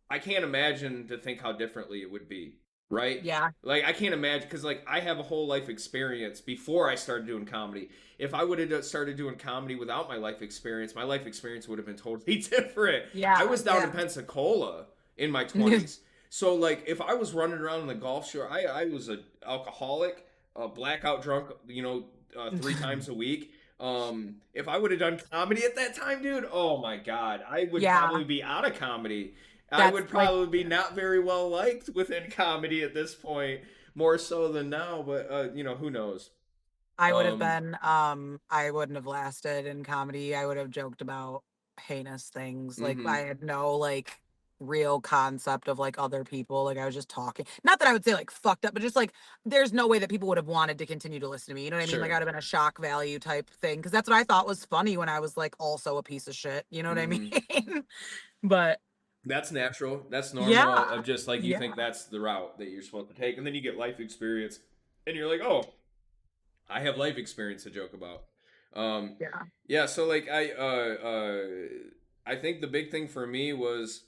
I can't imagine to think how differently it would be, right? Yeah. Like I can't imagine because like I have a whole life experience before I started doing comedy. If I would have started doing comedy without my life experience would have been totally different. I Yeah. was down in Yeah. Pensacola in my 20s. So like if I was running around on the Gulf Shore, I was an alcoholic, blackout drunk, 3 times a week. If I would have done comedy at that time, dude, oh my god, I would Yeah. probably be out of comedy. I That's would like, probably be not very well liked within comedy at this point, more so than now. But who knows? I would have Um, been, I wouldn't have lasted in comedy. I would have joked about heinous things. Like, I hmm had no, like, real concept of like other people. Like I was just talking. Not that I would say like fucked up, but just like there's no way that people would have wanted to continue to listen to me. You know what I mean? Like Sure. I'd have been a shock value type thing. Cause that's what I thought was funny when I was like also a piece of shit. You know what I mean? Mhm. But That's natural. That's normal. yeah. Of just like you Yeah. think that's the route that you're supposed to take, and then you get life experience, and you're like, oh, I have life experience to joke about. Yeah. Yeah. So like I think the big thing for me was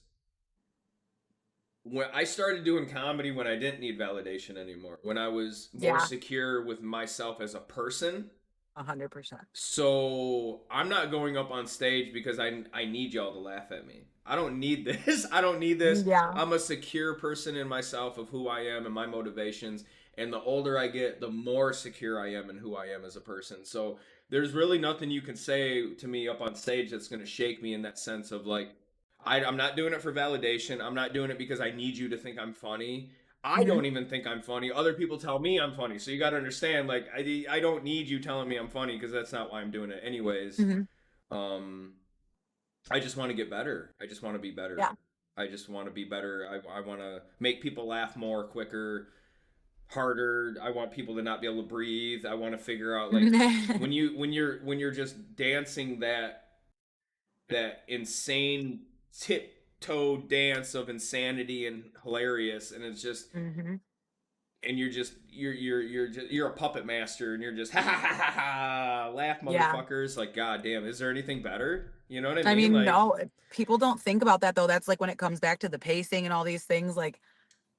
when I started doing comedy when I didn't need validation anymore. When I was more Yeah. secure with myself as a person. 100%. So I'm not going up on stage because I need y'all to laugh at me. I don't need this. I don't need this. Yeah. I'm a secure person in myself of who I am and my motivations. And the older I get, the more secure I am in who I am as a person. So there's really nothing you can say to me up on stage that's going to shake me in that sense of like, I'm not doing it for validation. I'm not doing it because I need you to think I'm funny. I Hmm. don't even think I'm funny. Other people tell me I'm funny. So you got to understand, like, I don't need you telling me I'm funny because that's not why I'm doing it, anyways. Hmm. Um, I just want to get better. I just want to be better. Yeah. I just want to be better. I want to make people laugh more, quicker, harder. I want people to not be able to breathe. I want to figure out like when you're just dancing that insane tiptoe dance of insanity and hilarious, and it's just Hmm. and you're a puppet master, and you're just ha ha ha ha ha laugh Yeah. motherfuckers, like god damn, is there anything better? You know what I I mean? mean, Like no, people don't think about that though. That's like when it comes back to the pacing and all these things, like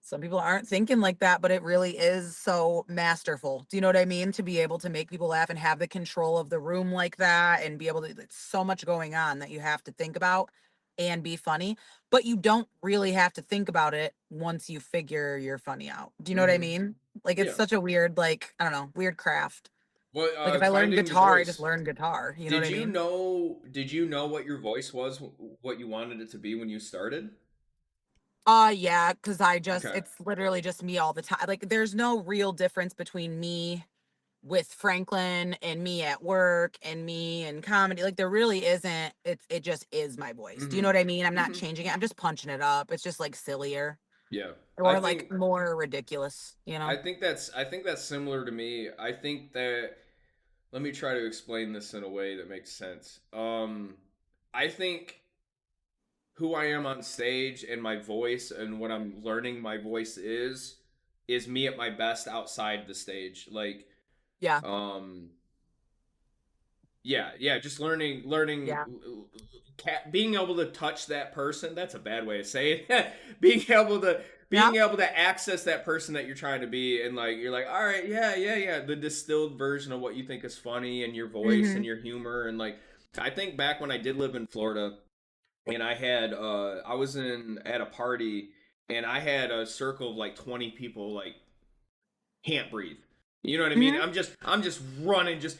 some people aren't thinking like that, but it really is so masterful. Do you know what I mean? To be able to make people laugh and have the control of the room like that and be able to, it's so much going on that you have to think about and be funny, but you don't really have to think about it once you figure you're funny out. Do you know what I mm-hmm. mean? Like it's Yeah. such a weird, like, I don't know, weird craft. Well, Like if I learned finding your guitar, I just voice. learned guitar. You know what I mean? Did you know what your voice was, what you wanted it to be when you started? Yeah, because I just, Okay. it's literally just me all the time. Like there's no real difference between me with Franklin and me at work and me and comedy. Like there really isn't. It just is my voice. Do you know Mm-hmm. what I mean? I'm not Mm-hmm. changing it. I'm just punching it up. It's just like sillier Yeah. I or like think more ridiculous, you know? I think that's similar to me. I think that let me try to explain this in a way that makes sense. I think who I am on stage and my voice and what I'm learning my voice is me at my best outside the stage. Like Yeah. um yeah, just Yeah. being able to touch that person. That's a bad way of saying it. being able to Yeah. being able to access that person that you're trying to be, and like you're like, all right, yeah, the distilled version of what you think is funny and your voice Mm-hmm. and your humor. And like I think back when I did live in Florida, and I was in at a party, and I had a circle of like 20 people, like can't breathe. You know what I mean? Hmm. I'm just running, just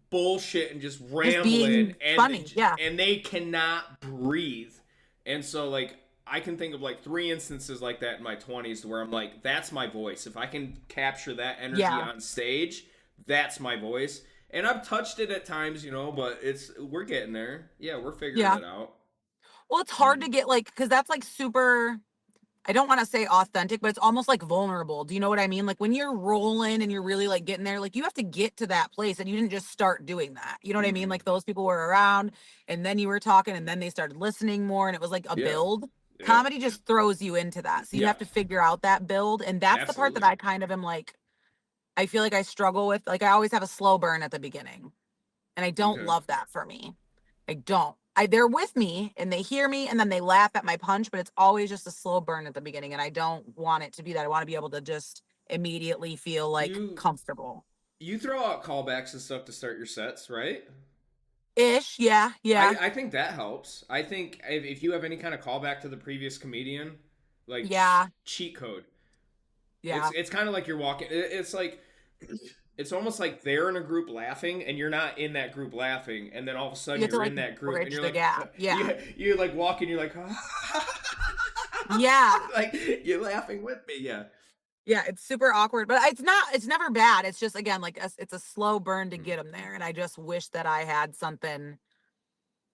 bullshit and just Just rambling, being funny. Yeah. and they cannot breathe. And so like I can think of like 3 instances like that in my 20s where I'm like, that's my voice. If I can capture that energy Yeah. on stage, that's my voice. And I've touched it at times, you know, but we're getting there. Yeah, we're figuring Yeah. it out. Well, it's hard to get like, because that's like super, I don't want to say authentic, but it's almost like vulnerable. Do you know what I mean? Like when you're rolling and you're really like getting there, like you have to get to that place and you didn't just start doing that. You know what I mean? Mm-hmm. Like those people were around and then you were talking and then they started listening more and it was like a Yeah. build. Yeah. Comedy just throws you into that. So you Yeah. have to figure out that build. And that's the part that Absolutely. I kind of am like, I feel like I struggle with. Like I always have a slow burn at the beginning. And I don't Okay. love that for me. I don't. They're with me and they hear me and then they laugh at my punch, but it's always just a slow burn at the beginning. And I don't want it to be that. I want to be able to just immediately feel like You comfortable. you throw out callbacks and stuff to start your sets, right? Ish. Yeah. Yeah. I think that helps. I think if you have any kind of callback to the previous comedian, like Yeah. cheat code. Yeah. It's kind of like you're walking. It's like it's almost like they're in a group laughing and you're not in that group laughing, and then all of a You sudden have to you're like in that group and bridge you're the like gap. Yeah. you like walking, you're like Yeah. like you're laughing with me. Yeah. Yeah. It's super awkward, but it's never bad. It's just, again, like it's a slow burn to Mm. get them there. And I just wish that I had something.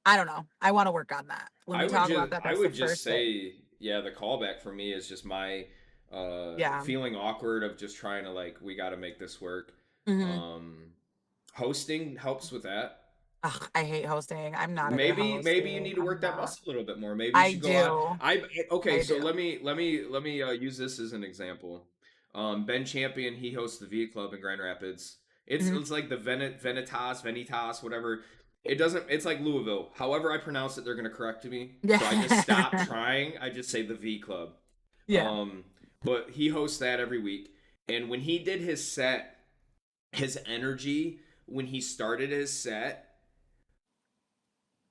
I don't know. I want to work on that. When we talk about that, I that's the would just first thing. say yeah, the callback for me is just my Yeah. feeling awkward of just trying to like we got to make this work. Hmm. Um, hosting helps with that. Ugh, I hate hosting. I'm not a good host, Maybe you dude. need to I'm work that not. muscle a little bit more. Maybe you I should go out. do. Okay, I so do. let me use this as an example. Ben Champion, he hosts the V Club in Grand Rapids. Hmm. It's like the Venitas, whatever. It doesn't. It's like Louisville. However I pronounce it, they're gonna correct me. So I just stop Yeah. trying. I just say the V Club. Yeah. But he hosts that every week. And when he did his set, his energy when he started his set,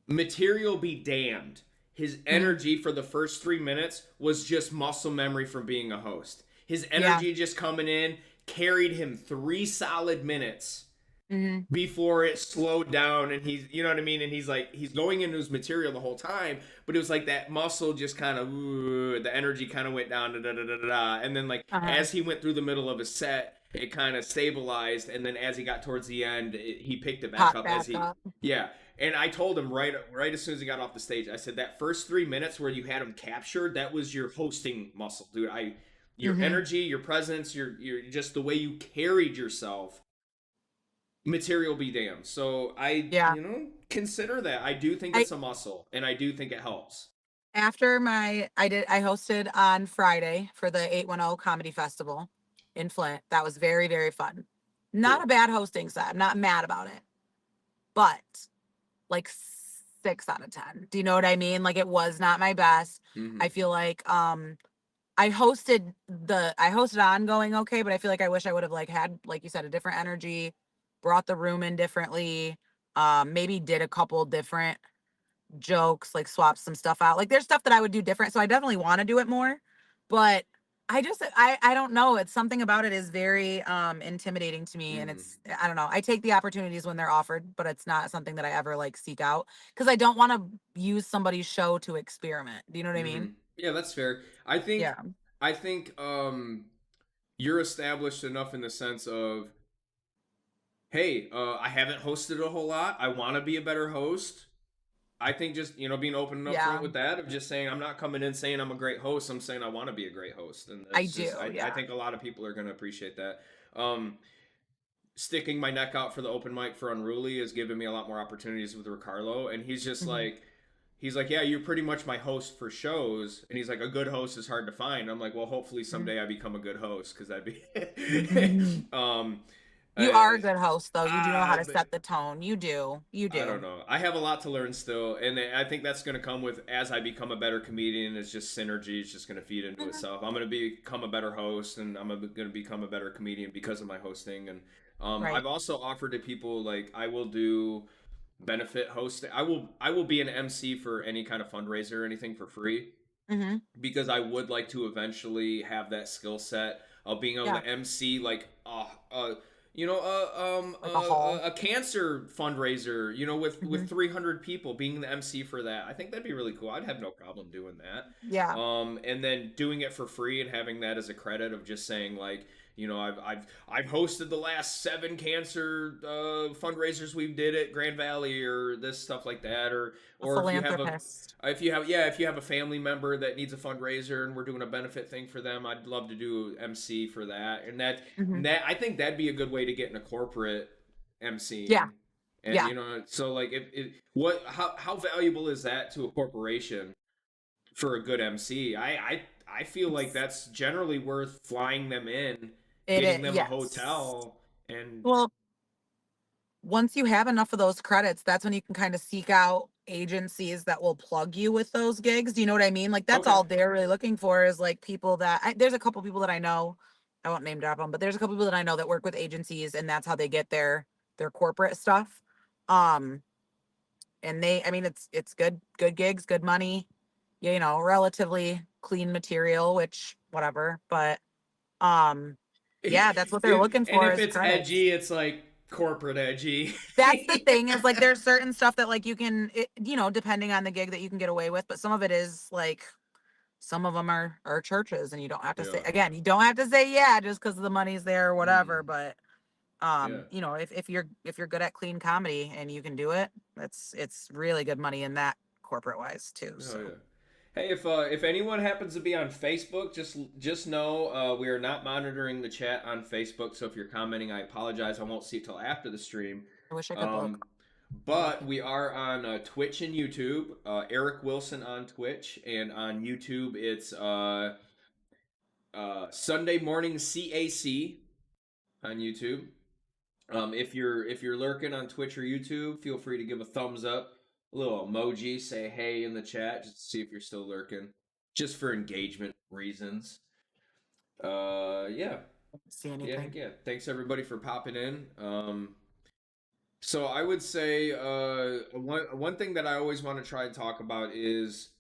material be damned. His Hmm. energy for the first 3 minutes was just muscle memory from being a host. His Yeah. energy just coming in carried him 3 solid minutes Hmm. before it slowed down, and he's, you know what I mean, and he's like, he's going into his material the whole time, but it was like that muscle just kind of, the energy kind of went down, da, da, da, da, da, and then like Uh-huh. as he went through the middle of his set, it kind of stabilized, and then as he got towards the end, he picked it back Pop up as back he, up. yeah. And I told him right as soon as he got off the stage, I said that first 3 minutes where you had him captured, that was your hosting muscle, dude. Your Hmm. energy, your presence, your just the way you carried yourself, material be damned. So Yeah. consider that. I do think I it's a muscle, and I do think it helps. After I hosted on Friday for the 810 Comedy Festival in Flint. That was very, very fun. Not a Cool. bad hosting set. I'm not mad about it. But like 6 out of 10. Do you know what I mean? Like it was not my best. I Hmm. feel like I hosted ongoing okay, but I feel like I wish I would have like had, like you said, a different energy, brought the room in differently, maybe did a couple different jokes, like swap some stuff out. Like there's stuff that I would do different. So I definitely want to do it more. But I don't know. It's something about it is very intimidating to me. And Hmm. it's I don't know. I take the opportunities when they're offered, but it's not something that I ever like seek out because I don't want to use somebody's show to experiment. Do you know what I Hmm. mean? Yeah, that's fair. I think Yeah. I think you're established enough in the sense of, hey, I haven't hosted a whole lot. I want to be a better host. I think just being open and upfront Yeah. with that, of just saying I'm not coming in saying I'm a great host. I'm saying I want to be a great host, and I that's just do. I Yeah. think a lot of people are going to appreciate that. Um, Sticking my neck out for the open mic for Unruly has given me a lot more opportunities with Ricardo, and Hmm. he's like, yeah, you're pretty much my host for shows, and he's like, a good host is hard to find. I'm like, well, hopefully someday I become a good host because that'd be, Hmm. um, You uh, are a good host, though. You do know how to but set the tone. You do. You I don't do. know. I have a lot to learn still, and I think that's going to come with as I become a better comedian. It's just synergy. It's just going to feed into Mhm. itself. I'm going to become a better host, and I'm going to become a better comedian because of my hosting. And Right. I've also offered to people like I will do benefit hosting. I will be an MC for any kind of fundraiser or anything for free Hmm. because I would like to eventually have that skill set of being able Yeah. to MC like Like a hall. a cancer fundraiser, Hmm. with 300 people, being the MC for that. I think that'd be really cool. I'd have no problem doing that. Yeah. And then doing it for free and having that as a credit of just saying like, I've hosted the last 7 cancer fundraisers we did at Grand Valley or this stuff like that, A or philanthropist. if you have a family member that needs a fundraiser and we're doing a benefit thing for them, I'd love to do MC for that. Hmm. That I think that'd be a good way to get into corporate Yeah. MCing. And Yeah. so like if it what how valuable is that to a corporation for a good MC? I feel like It's, that's generally worth flying them in, it is. getting them a Yes. hotel, and Well, once you have enough of those credits, that's when you can kind of seek out agencies that will plug you with those gigs. Do you know what I mean? Like that's okay. all they're really looking for is like people there's a couple people that I know. I won't name drop them, but there's a couple people that I know that work with agencies and that's how they get their corporate stuff. Um, and I mean, it's good gigs, good money, relatively clean material, which whatever, but um, yeah, that's what they're looking And for if is it's credits. edgy, it's like corporate edgy. That's the thing is like there's certain stuff that like depending on the gig that you can get away with, but some of it is like some of them are churches and you don't have to say Yeah. again, you don't have to say yeah just because the money's there or Mm, whatever, but yeah. if you're good at clean comedy and you can do it, it's really good money in that corporate wise too. Oh So yeah. Hey, if anyone happens to be on Facebook, just know we are not monitoring the chat on Facebook. So if you're commenting, I apologize. I won't see it till after the stream. I wish I could look. But we are on Twitch and YouTube. Eric Wilson on Twitch, and on YouTube it's Sunday Morning CAC on YouTube. If you're lurking on Twitch or YouTube, feel free to give a thumbs up, a little emoji, say hey in the chat, just to see if you're still lurking, just for engagement reasons. Yeah, See anything? yeah. Thanks everybody for popping in. So I would say one thing that I always want to try and talk about is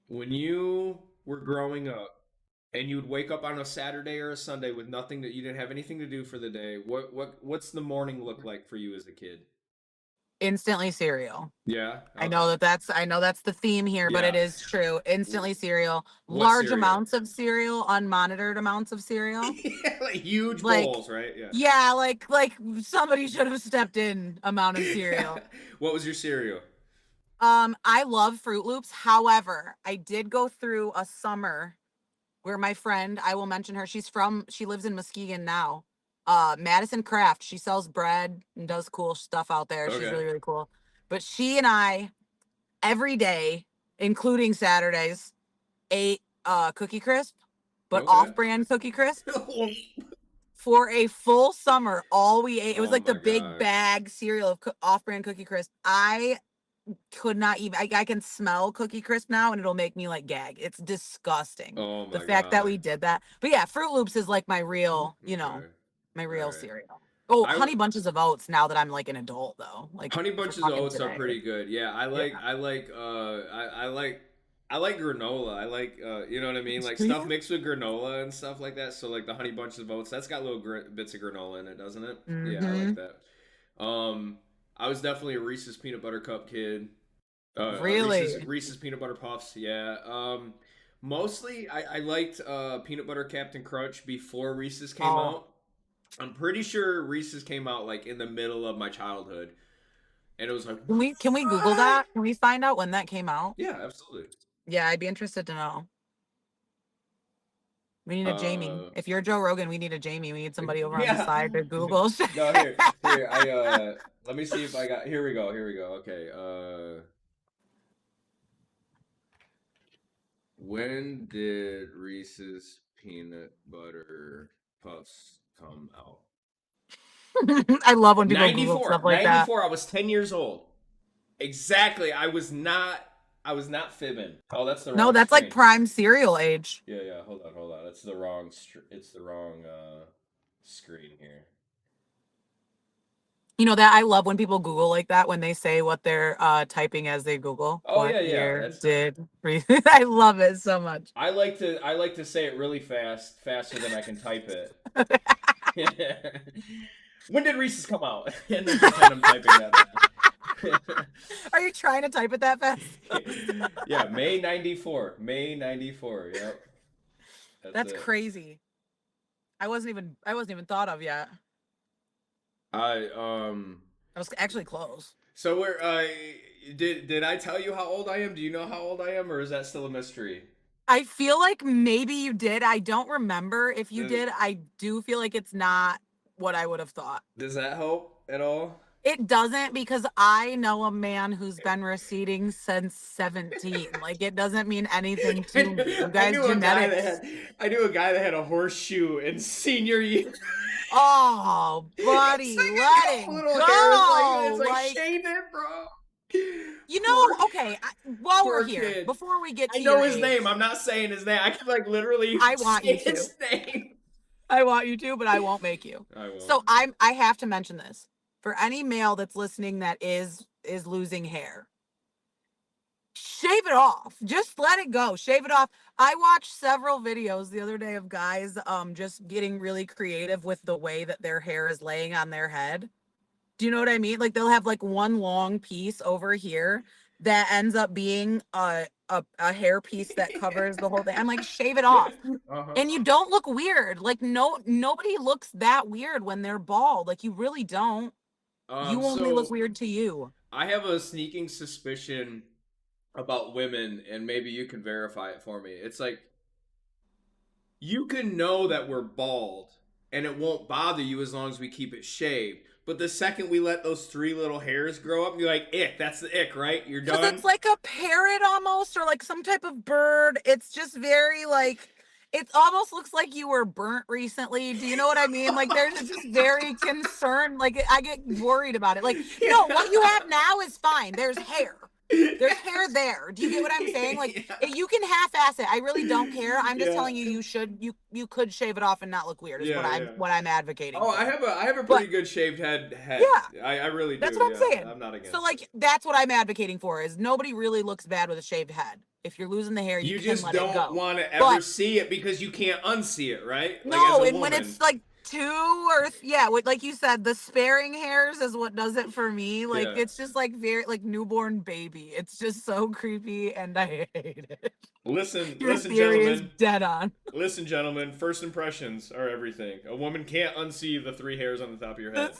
when you were growing up and you would wake up on a Saturday or a Sunday with nothing, that you didn't have anything to do for the day. What's the morning look like for you as a kid? Instantly cereal. Yeah. I know that's the theme here, but it Yeah. is true. Instantly cereal. What Large cereal? amounts of cereal, unmonitored amounts of cereal. Yeah, like huge Like- bowls, right? Yeah. Yeah, like somebody should have stepped in amount of cereal. What was your cereal? I love Fruit Loops. However, I did go through a summer where my friend, I will mention her, she lives in Muskegon now. Madison Craft. She sells bread and does cool stuff out there. She's Okay. really, really cool. But she and I, every day, including Saturdays, ate Cookie Crisp, but Okay. off-brand Cookie Crisp. For a full summer, all we ate, it was Oh like the my big God. bag cereal of off-brand Cookie Crisp. I could not even, I can smell Cookie Crisp now and it'll make me like gag. It's disgusting. Oh my The fact that God. we did that. But yeah, Fruit Loops is like my real, Okay. my real Alright. cereal. Oh, I- Honey Bunches of Oats now that I'm like an adult though. Like Honey Bunches of fucking Oats are today. pretty good. Yeah, I like granola. I like you know what I mean? Like Do stuff you? mixed with granola and stuff like that. So like the Honey Bunches of Oats, that's got little bits of granola in it, doesn't it? Yeah, I like that. I was definitely a Reese's peanut butter cup kid. Really? Reese's peanut butter puffs, yeah. Mostly I liked peanut butter Captain Crunch before Reese's came out. I'm pretty sure Reese's came out like in the middle of my childhood. And it was like, Can we Google that? Can we find out when that came out? yeah, absolutely. Yeah, I'd be interested to know. We need a Jamie. Uh, If you're Joe Rogan, we need a Jamie. We need somebody over on Yeah. the side to Google. No, here, let me see if I got, here we go. Okay, when did Reese's peanut butter puffs come out? I love when people Google 94, stuff like 94, I was 10 years old. Exactly, I was not fibbing. Oh, that's the that. wrong No, that's screen. like prime cereal age. Yeah, hold on. It's the wrong screen here. You know that I love when people Google like that when they say what they're typing as they Google. Oh, What yeah, year that's- did I love it so much. I like to say it really faster than I can type it. When did Reese's come out? And then pretend I'm typing that. Are you trying to type it that fast? Yeah, May 94. Yep. That's it. crazy. I wasn't even thought of yet. I was actually close. So we're did I tell you how old I am? Do you know how old I am, or is that still a mystery? I feel like maybe you did. I don't remember if you did. I do feel like it's not what I would have thought. Does that help at all? It doesn't, because I know a man who's been receding since 17. Like, it doesn't mean anything to me. You guys, genetics. I knew a guy that had a horseshoe in senior year. Oh, buddy, It's like let it little go. hair. It's like Like, shave it, bro. you know, Poor- okay, while poor we're here, kid. before we get to I know your his age, name. I'm not saying his name. I can like literally I want say you to. his name. I want you to, but I won't make you. I will. So I have to mention this. For any male that's listening that is losing hair, shave it off. Just let it go. Shave it off. I watched several videos the other day of guys just getting really creative with the way that their hair is laying on their head. Do you know what I mean? Like, they'll have like one long piece over here that ends up being a hair piece that covers the whole thing. I'm like, shave it off. Uh-huh. And you don't look weird. Like, nobody looks that weird when they're bald. Like, you really don't. You only look weird to you. I have a sneaking suspicion about women, and maybe you can verify it for me. It's like you can know that we're bald and it won't bother you as long as we keep it shaved. But the second we let those 3 little hairs grow up, you're like, ick, that's the ick, right? You're Because done. it's like a parrot almost, or like some type of bird. It's just very like, it almost looks like you were burnt recently. Do you know what I mean? Like there's just very concerned. Like I get worried about it. Like, no, what you have now is fine. There's hair. There's hair there. Do you get what I'm saying? Like you can half-ass it. I really don't care. I'm just telling you, you could shave it off and not look weird. Is what I'm advocating. Oh, for. I have a pretty good shaved head. Yeah. I really do. That's what I'm saying. I'm not against. So like that's what I'm advocating for. Is nobody really looks bad with a shaved head. If you're losing the hair, you can just let it go. don't want to ever see it because you can't unsee it, right? Like, No, as a and when woman. it's like 2 or like you said, the sparing hairs is what does it for me. Like Yeah. it's just like very like newborn baby. It's just so creepy and I hate it. Listen, Your listen, theory is gentlemen. dead on. Listen, gentlemen. First impressions are everything. A woman can't unsee the 3 hairs on the top of your head.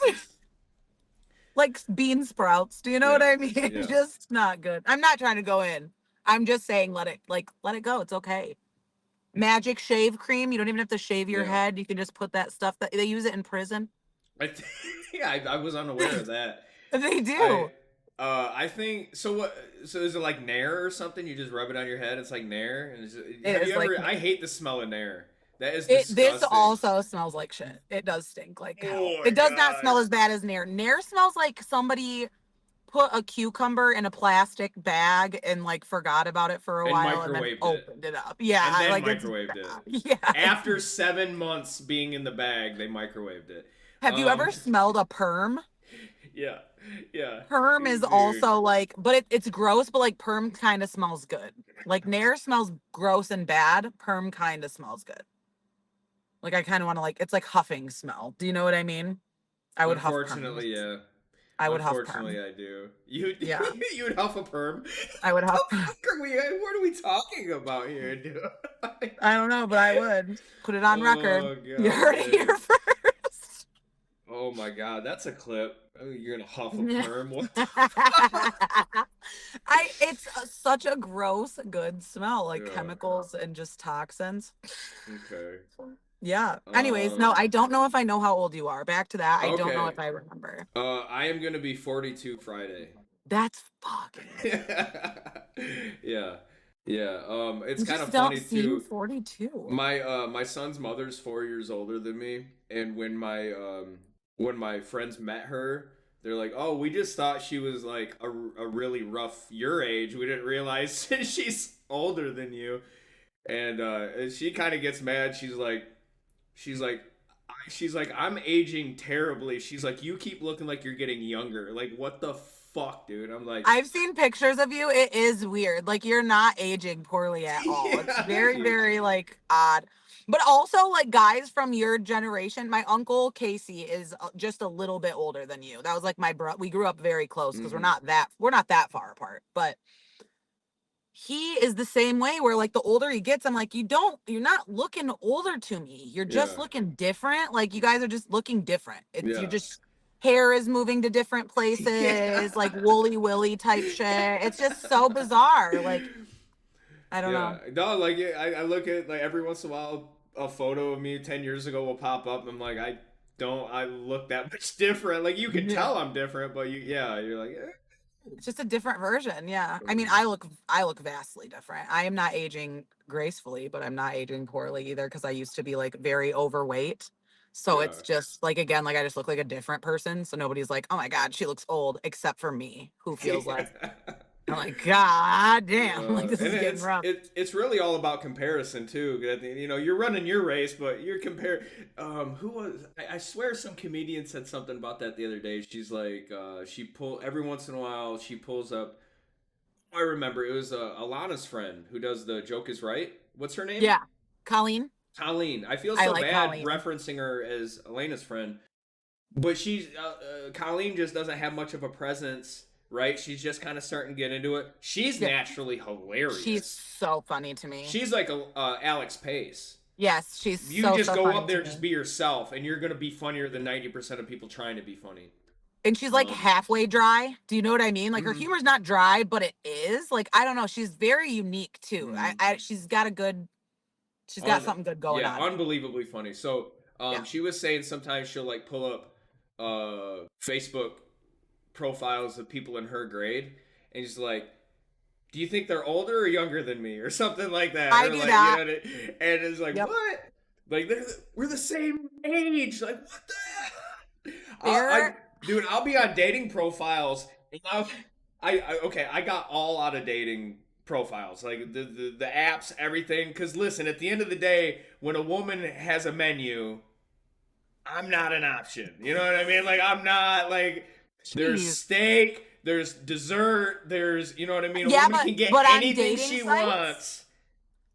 Like bean sprouts. Do you know what I mean? Yeah. Just not good. I'm not trying to go in. I'm just saying let it go. It's okay. Magic shave cream. You don't even have to shave your head. You can just put that stuff that they use it in prison. I was unaware of that. They do. I think so. What? So is it like Nair or something? You just rub it on your head. It's like Nair. And I hate the smell of Nair. That is disgusting. This also smells like shit. It does stink like hell. It does not smell as bad as Nair. Nair smells like somebody put a cucumber in a plastic bag and like forgot about it for a while and then opened it up. Yeah, and then like microwaved it. Yeah. After 7 months being in the bag, they microwaved it. Have you ever smelled a perm? Yeah. Perm is also like, but it's gross, but like perm kind of smells good. Like Nair smells gross and bad. Perm kind of smells good. Like I kind of want to like, it's like huffing smell. Do you know what I mean? I would huff perm. Unfortunately, yeah. I would huff perm. Unfortunately, I do. You'd huff a perm? I would huff perm. What are we talking about here, dude? I don't know, but I would. Put it on record. You heard it here first. Oh my god, that's a clip. Oh, you're gonna huff a perm? What the it's such a gross, good smell, like chemicals and just toxins. Okay. Yeah. Anyways, no, I don't know if I know how old you are. Back to that. I don't know if I remember. I am gonna be 42 Friday. That's fucking. Yeah. It's kind of funny too. 42. My son's mother's 4 years older than me, and when my friends met her, they're like, "Oh, we just thought she was like a really rough your age. We didn't realize she's older than you." And she kind of gets mad. She's like, "I'm aging terribly." She's like, "You keep looking like you're getting younger. Like, what the fuck, dude?" I'm like, I've seen pictures of you. It is weird. Like you're not aging poorly at all. Yeah, it's very, very like odd. But also like guys from your generation, my uncle Casey is just a little bit older than you. That was like my bro. We grew up very close because we're not that far apart. But he is the same way where like the older he gets, I'm like, you're not looking older to me. You're just looking different. Like you guys are just looking different. You just hair is moving to different places, like woolly willy type shit. It's just so bizarre. Like I don't know. No, like I look at like every once in a while a photo of me 10 years ago will pop up and I'm like, I look that much different. Like you can tell I'm different, but you're like, It's just a different version. Yeah. I mean, I look vastly different. I am not aging gracefully, but I'm not aging poorly either because I used to be like very overweight. So it's just like, again, like I just look like a different person. So nobody's like, oh my God, she looks old, except for me, who feels like, I'm like, God damn, like this is getting rough. It's really all about comparison too. You know, you're running your race, but you're who was, I swear some comedian said something about that the other day. She's like, every once in a while, she pulls up, I remember, it was Alana's friend who does the Joke is Right. What's her name? Yeah. Colleen. I feel so bad referencing her as Elena's friend, but she's Colleen just doesn't have much of a presence, right? She's just kind of starting to get into it. She's naturally hilarious. She's so funny to me. She's like Alex Pace. Yes, she's you just go up there, just be yourself, and you're gonna be funnier than 90% of people trying to be funny. And she's like halfway dry. Do you know what I mean? Like her Mhm. humor's not dry, but it is. Like I don't know. She's very unique too. She's got something good going Yeah, on. unbelievably funny. So Yeah. she was saying sometimes she'll like pull up Facebook profiles of people in her grade, and she's like, "Do you think they're older or younger than me?" or something like that. I Or do like, that. you know, and it's like, Yep. what? Like we're the same age. Like what the? They're Dude, I'll be on dating profiles. And okay, I got all out of dating profiles, like the apps, everything. Because listen, at the end of the day, when a woman has a menu, I'm not an option. You know what I mean? Like I'm not like there's Jeez. steak, there's dessert, there's you know what I mean. A Yeah, woman can get but on anything dating she sites, wants.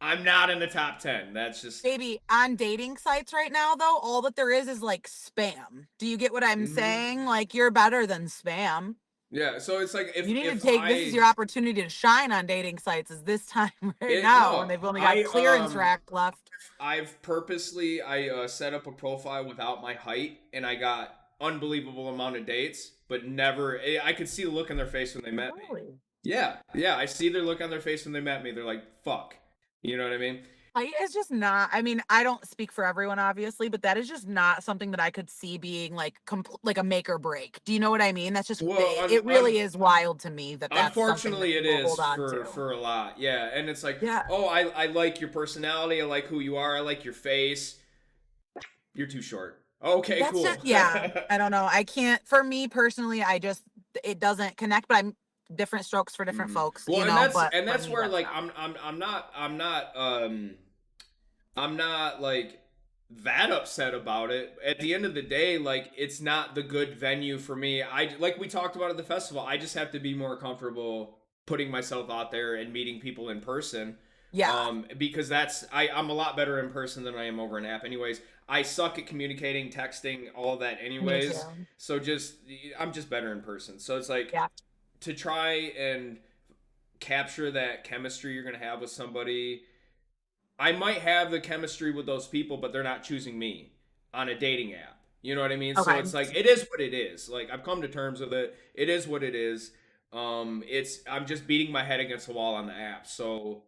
I'm not in the top 10. That's just baby, on dating sites right now though, all that there is like spam. Do you get what I'm saying? Like you're better than spam. yeah. So it's like You need to if take this is your opportunity to shine on dating sites is this time right now no when they've only got clearance rack left. I've purposely set up a profile without my height, and I got unbelievable amount of dates, but never. I could see the look on their face when they met me. Really? Yeah, yeah, I see their look on their face when they met me. They're like, "Fuck," you know what I mean? Height is just not. I mean, I don't speak for everyone, obviously, but that is just not something that I could see being like like a make or break. Do you know what I mean? That's just Well, it really is wild to me that that's something that unfortunately, it people is hold on to. for a lot. Yeah, and it's like, Yeah. oh, I like your personality. I like who you are. I like your face. You're too short. Okay, That's cool. just yeah. I don't know. I can't. For me personally, it doesn't connect. But I'm different strokes for different folks. Well, You and know. that's But and for that's me, where that's like not. I'm not like that upset about it. At the end of the day, like it's not the good venue for me. I like we talked about at the festival. I just have to be more comfortable putting myself out there and meeting people in person. Yeah. Because I'm a lot better in person than I am over an app. Anyways, I suck at communicating, texting, all of that. Me Anyways, too. so I'm just better in person. So it's like Yeah. to try and capture that chemistry you're gonna have with somebody. I might have the chemistry with those people, but they're not choosing me on a dating app. You know what I mean? So Okay. it's like it is what it is. Like I've come to terms with it. It is what it is. I'm just beating my head against the wall on the app. So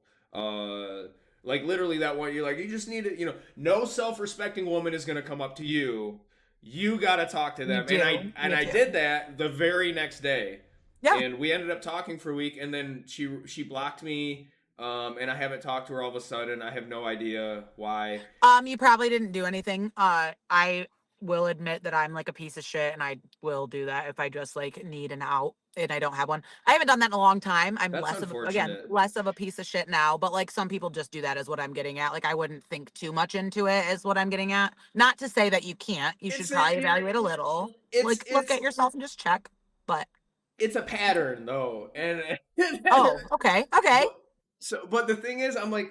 like literally that one you're like you just need to, no self-respecting woman is gonna come up to you. You gotta talk to them. And I did that the very next day. Yeah. And we ended up talking for a week, and then she blocked me. And I haven't talked to her all of a sudden. I have no idea why. You probably didn't do anything. I will admit that I'm like a piece of shit and I will do that if I just like need an out and I don't have one. I haven't done that in a long time. I'm That's unfortunate. less of a piece of shit now, but like some people just do that is what I'm getting at. Like I wouldn't think too much into it is what I'm getting at. Not to say that you can't. You should probably evaluate a little. Look at yourself and just check. But it's a pattern though. And oh, okay. Okay. But the thing is, I'm like,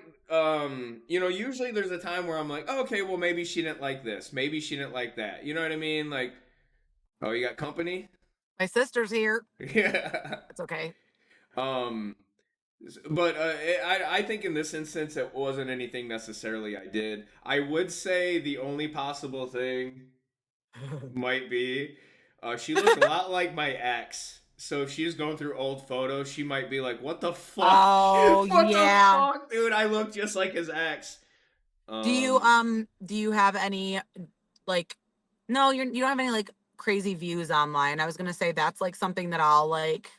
usually there's a time where I'm like, oh, okay, well, maybe she didn't like this. Maybe she didn't like that. You know what I mean? Like, oh, you got company? My sister's here. Yeah. It's okay. But I think in this instance, it wasn't anything necessarily I did. I would say the only possible thing might be she looked a lot like my ex. So if she's going through old photos, she might be like, "What the fuck? Oh, what yeah. the fuck, dude? I look just like his ex." Do you have any like no, you don't have any like crazy views online. I was gonna say that's like something that I'll like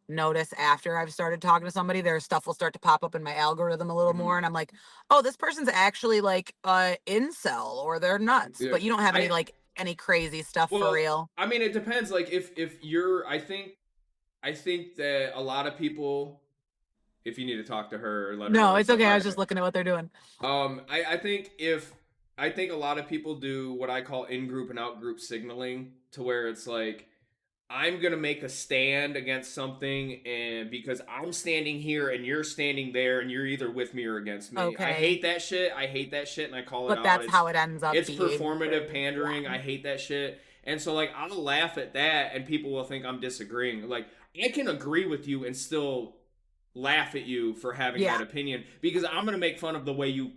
notice after I've started talking to somebody. Their stuff will start to pop up in my algorithm a little more, and I'm like, oh, this person's actually like incel or they're nuts. Yeah. But you don't have any crazy stuff for real. I mean, it depends. Like if you're, I think that a lot of people, if you need to talk to her, let her know. No, it's okay. I was just looking at what they're doing. I think a lot of people do what I call in-group and out-group signaling, to where it's like, I'm gonna make a stand against something, and because I'm standing here and you're standing there, and you're either with me or against me. Okay. I hate that shit, and I call it out. But that's how it ends up. It's performative pandering. Yeah. I hate that shit. And so like I'll laugh at that, and people will think I'm disagreeing. Like I can agree with you and still laugh at you for having that opinion, because I'm gonna make fun of the way you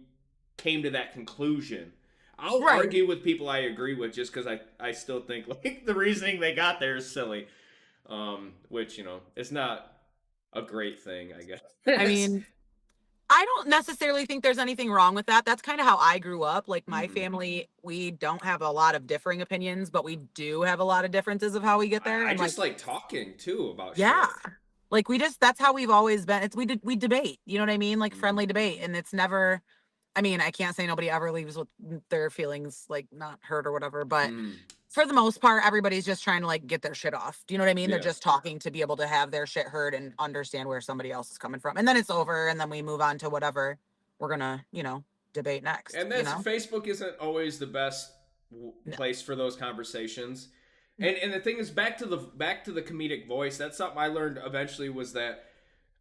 came to that conclusion. I'll Right. argue with people I agree with just because I still think like the reasoning they got there is silly. Which, it's not a great thing, I guess. I mean, I don't necessarily think there's anything wrong with that. That's kind of how I grew up. Like my Mhm. family, we don't have a lot of differing opinions, but we do have a lot of differences of how we get there. I And like, just like talking too about yeah, shit. like that's how we've always been. We debate, you know what I mean? Like Mhm. friendly debate. And it's never, I mean, I can't say nobody ever leaves with their feelings like not hurt or whatever, but Mm. for the most part, everybody's just trying to like get their shit off. Do you know what I mean? They're Yeah. just talking to be able to have their shit heard and understand where somebody else is coming from. And then it's over and then we move on to whatever we're gonna, debate next, And Facebook isn't always the best No. place for those conversations. And the thing is, back to the comedic voice. That's something I learned eventually, was that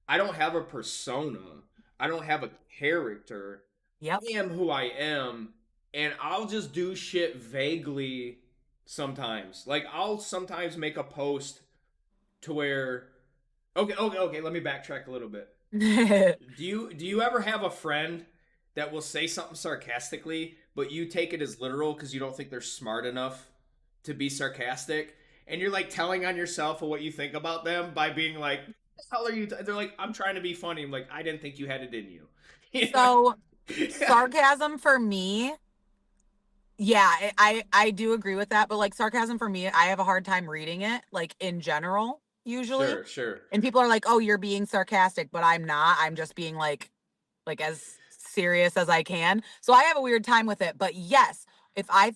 I don't have a persona. I don't have a character. Yep. I am who I am, and I'll just do shit vaguely sometimes. Like I'll sometimes make a post to where, okay, let me backtrack a little bit. Do you ever have a friend that will say something sarcastically, but you take it as literal because you don't think they're smart enough to be sarcastic, and you're like telling on yourself of what you think about them by being like, "How are you?" They're like, "I'm trying to be funny." I'm like, "I didn't think you had it in you." So sarcasm for me, yeah, I do agree with that, but like sarcasm for me, I have a hard time reading it, like in general, usually. Sure. And people are like, "Oh, you're being sarcastic," but I'm not. I'm just being like as serious as I can. So I have a weird time with it. But yes, if I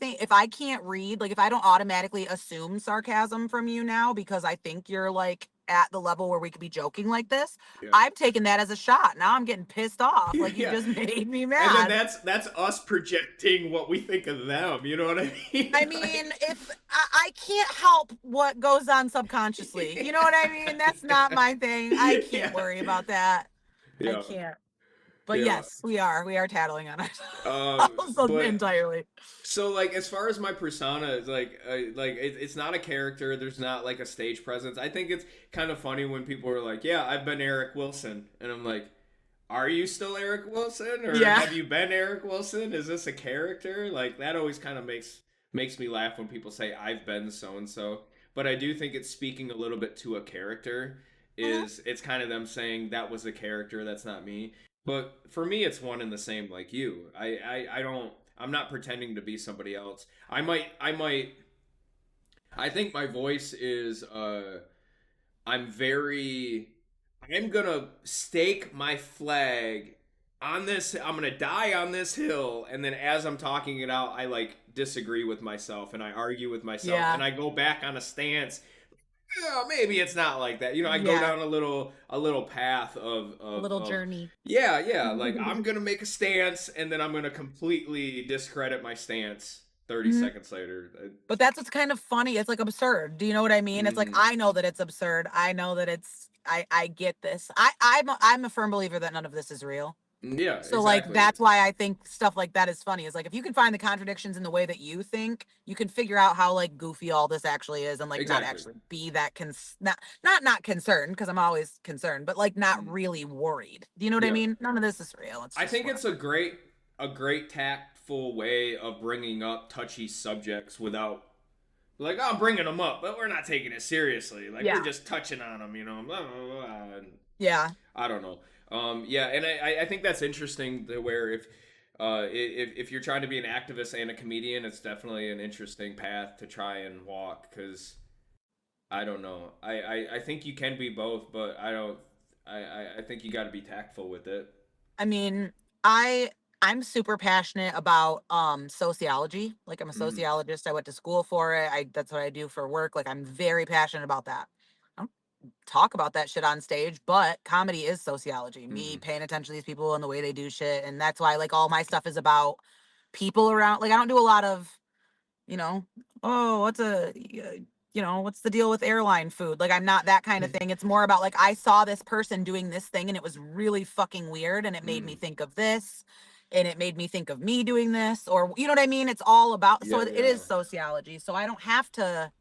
can't read, like if I don't automatically assume sarcasm from you now because I think you're like at the level where we could be joking like this, Yeah. I'm taking that as a shot. Now I'm getting pissed off. Like you Yeah. just made me And then mad. that's us projecting what we think of them. You know what I mean? I mean, if I can't help what goes on subconsciously, you know what I mean? That's not my thing. I can't Yeah. worry about that. I Yeah. can't. But Yeah. yes, we are tattling on Um, ourselves but entirely. so like as far as my persona, it's not a character. There's not like a stage presence. I think it's kind of funny when people are like, "Yeah, I've been Eric Wilson," and I'm like, "Are you still Eric Wilson, or Yeah. have you been Eric Wilson? Is this a character?" Like that always kind of makes me laugh when people say I've been so and so. But I do think it's speaking a little bit to a character. It's kind of them saying that was a character, that's not me. But for me, it's one and the same, like you. I don't. I'm not pretending to be somebody else. I think my voice is. I'm very. I'm gonna stake my flag on this. I'm gonna die on this hill, and then as I'm talking it out, I like disagree with myself and I argue with myself, Yeah. and I go back on a stance. Yeah, maybe it's not like that. I go Yeah. down a little path A little journey. yeah. Like I'm gonna make a stance, and then I'm gonna completely discredit my stance 30 Mhm. seconds later. But that's what's kind of funny. It's like absurd. Do you know what I mean? It's like Mhm. I know that it's absurd. I know that I get this. I'm a firm believer that none of this is real. Yeah, So like exactly. that's why I think stuff like that is funny. Is like if you can find the contradictions in the way that you think, you can figure out how like goofy all this actually is and like not Exactly. actually be that not concerned because I'm always concerned, but like not Mhm. really worried. Do you know what I Yeah. mean? None of this is real. It's I just think it's a whatever. great tactful way of bringing up touchy subjects without like, oh, I'm bringing them up, but we're not taking it seriously. Like we're Yeah. just touching on them, blah, blah, blah, and Yeah. I don't know. Yeah, and I think that's interesting to where if you're trying to be an activist and a comedian, it's definitely an interesting path to try and walk because I don't know. I think you can be both, but I don't. I think you got to be tactful with it. I mean, I'm super passionate about sociology. Like I'm a Mm, sociologist. I went to school for it. That's what I do for work. Like I'm very passionate about that. I don't talk about that shit on stage, but comedy is sociology. Me mm, paying attention to these people and the way they do shit. And that's why like all my stuff is about people around. Like I don't do a lot of, you know, oh, what's the deal with airline food? Like I'm not that kind of thing. It's more about like I saw this person doing this thing and it was really fucking weird and it made me mm. think of this and it made me think of me doing this or you know what I mean? It's all about so Yeah, it yeah. is sociology. So I don't have to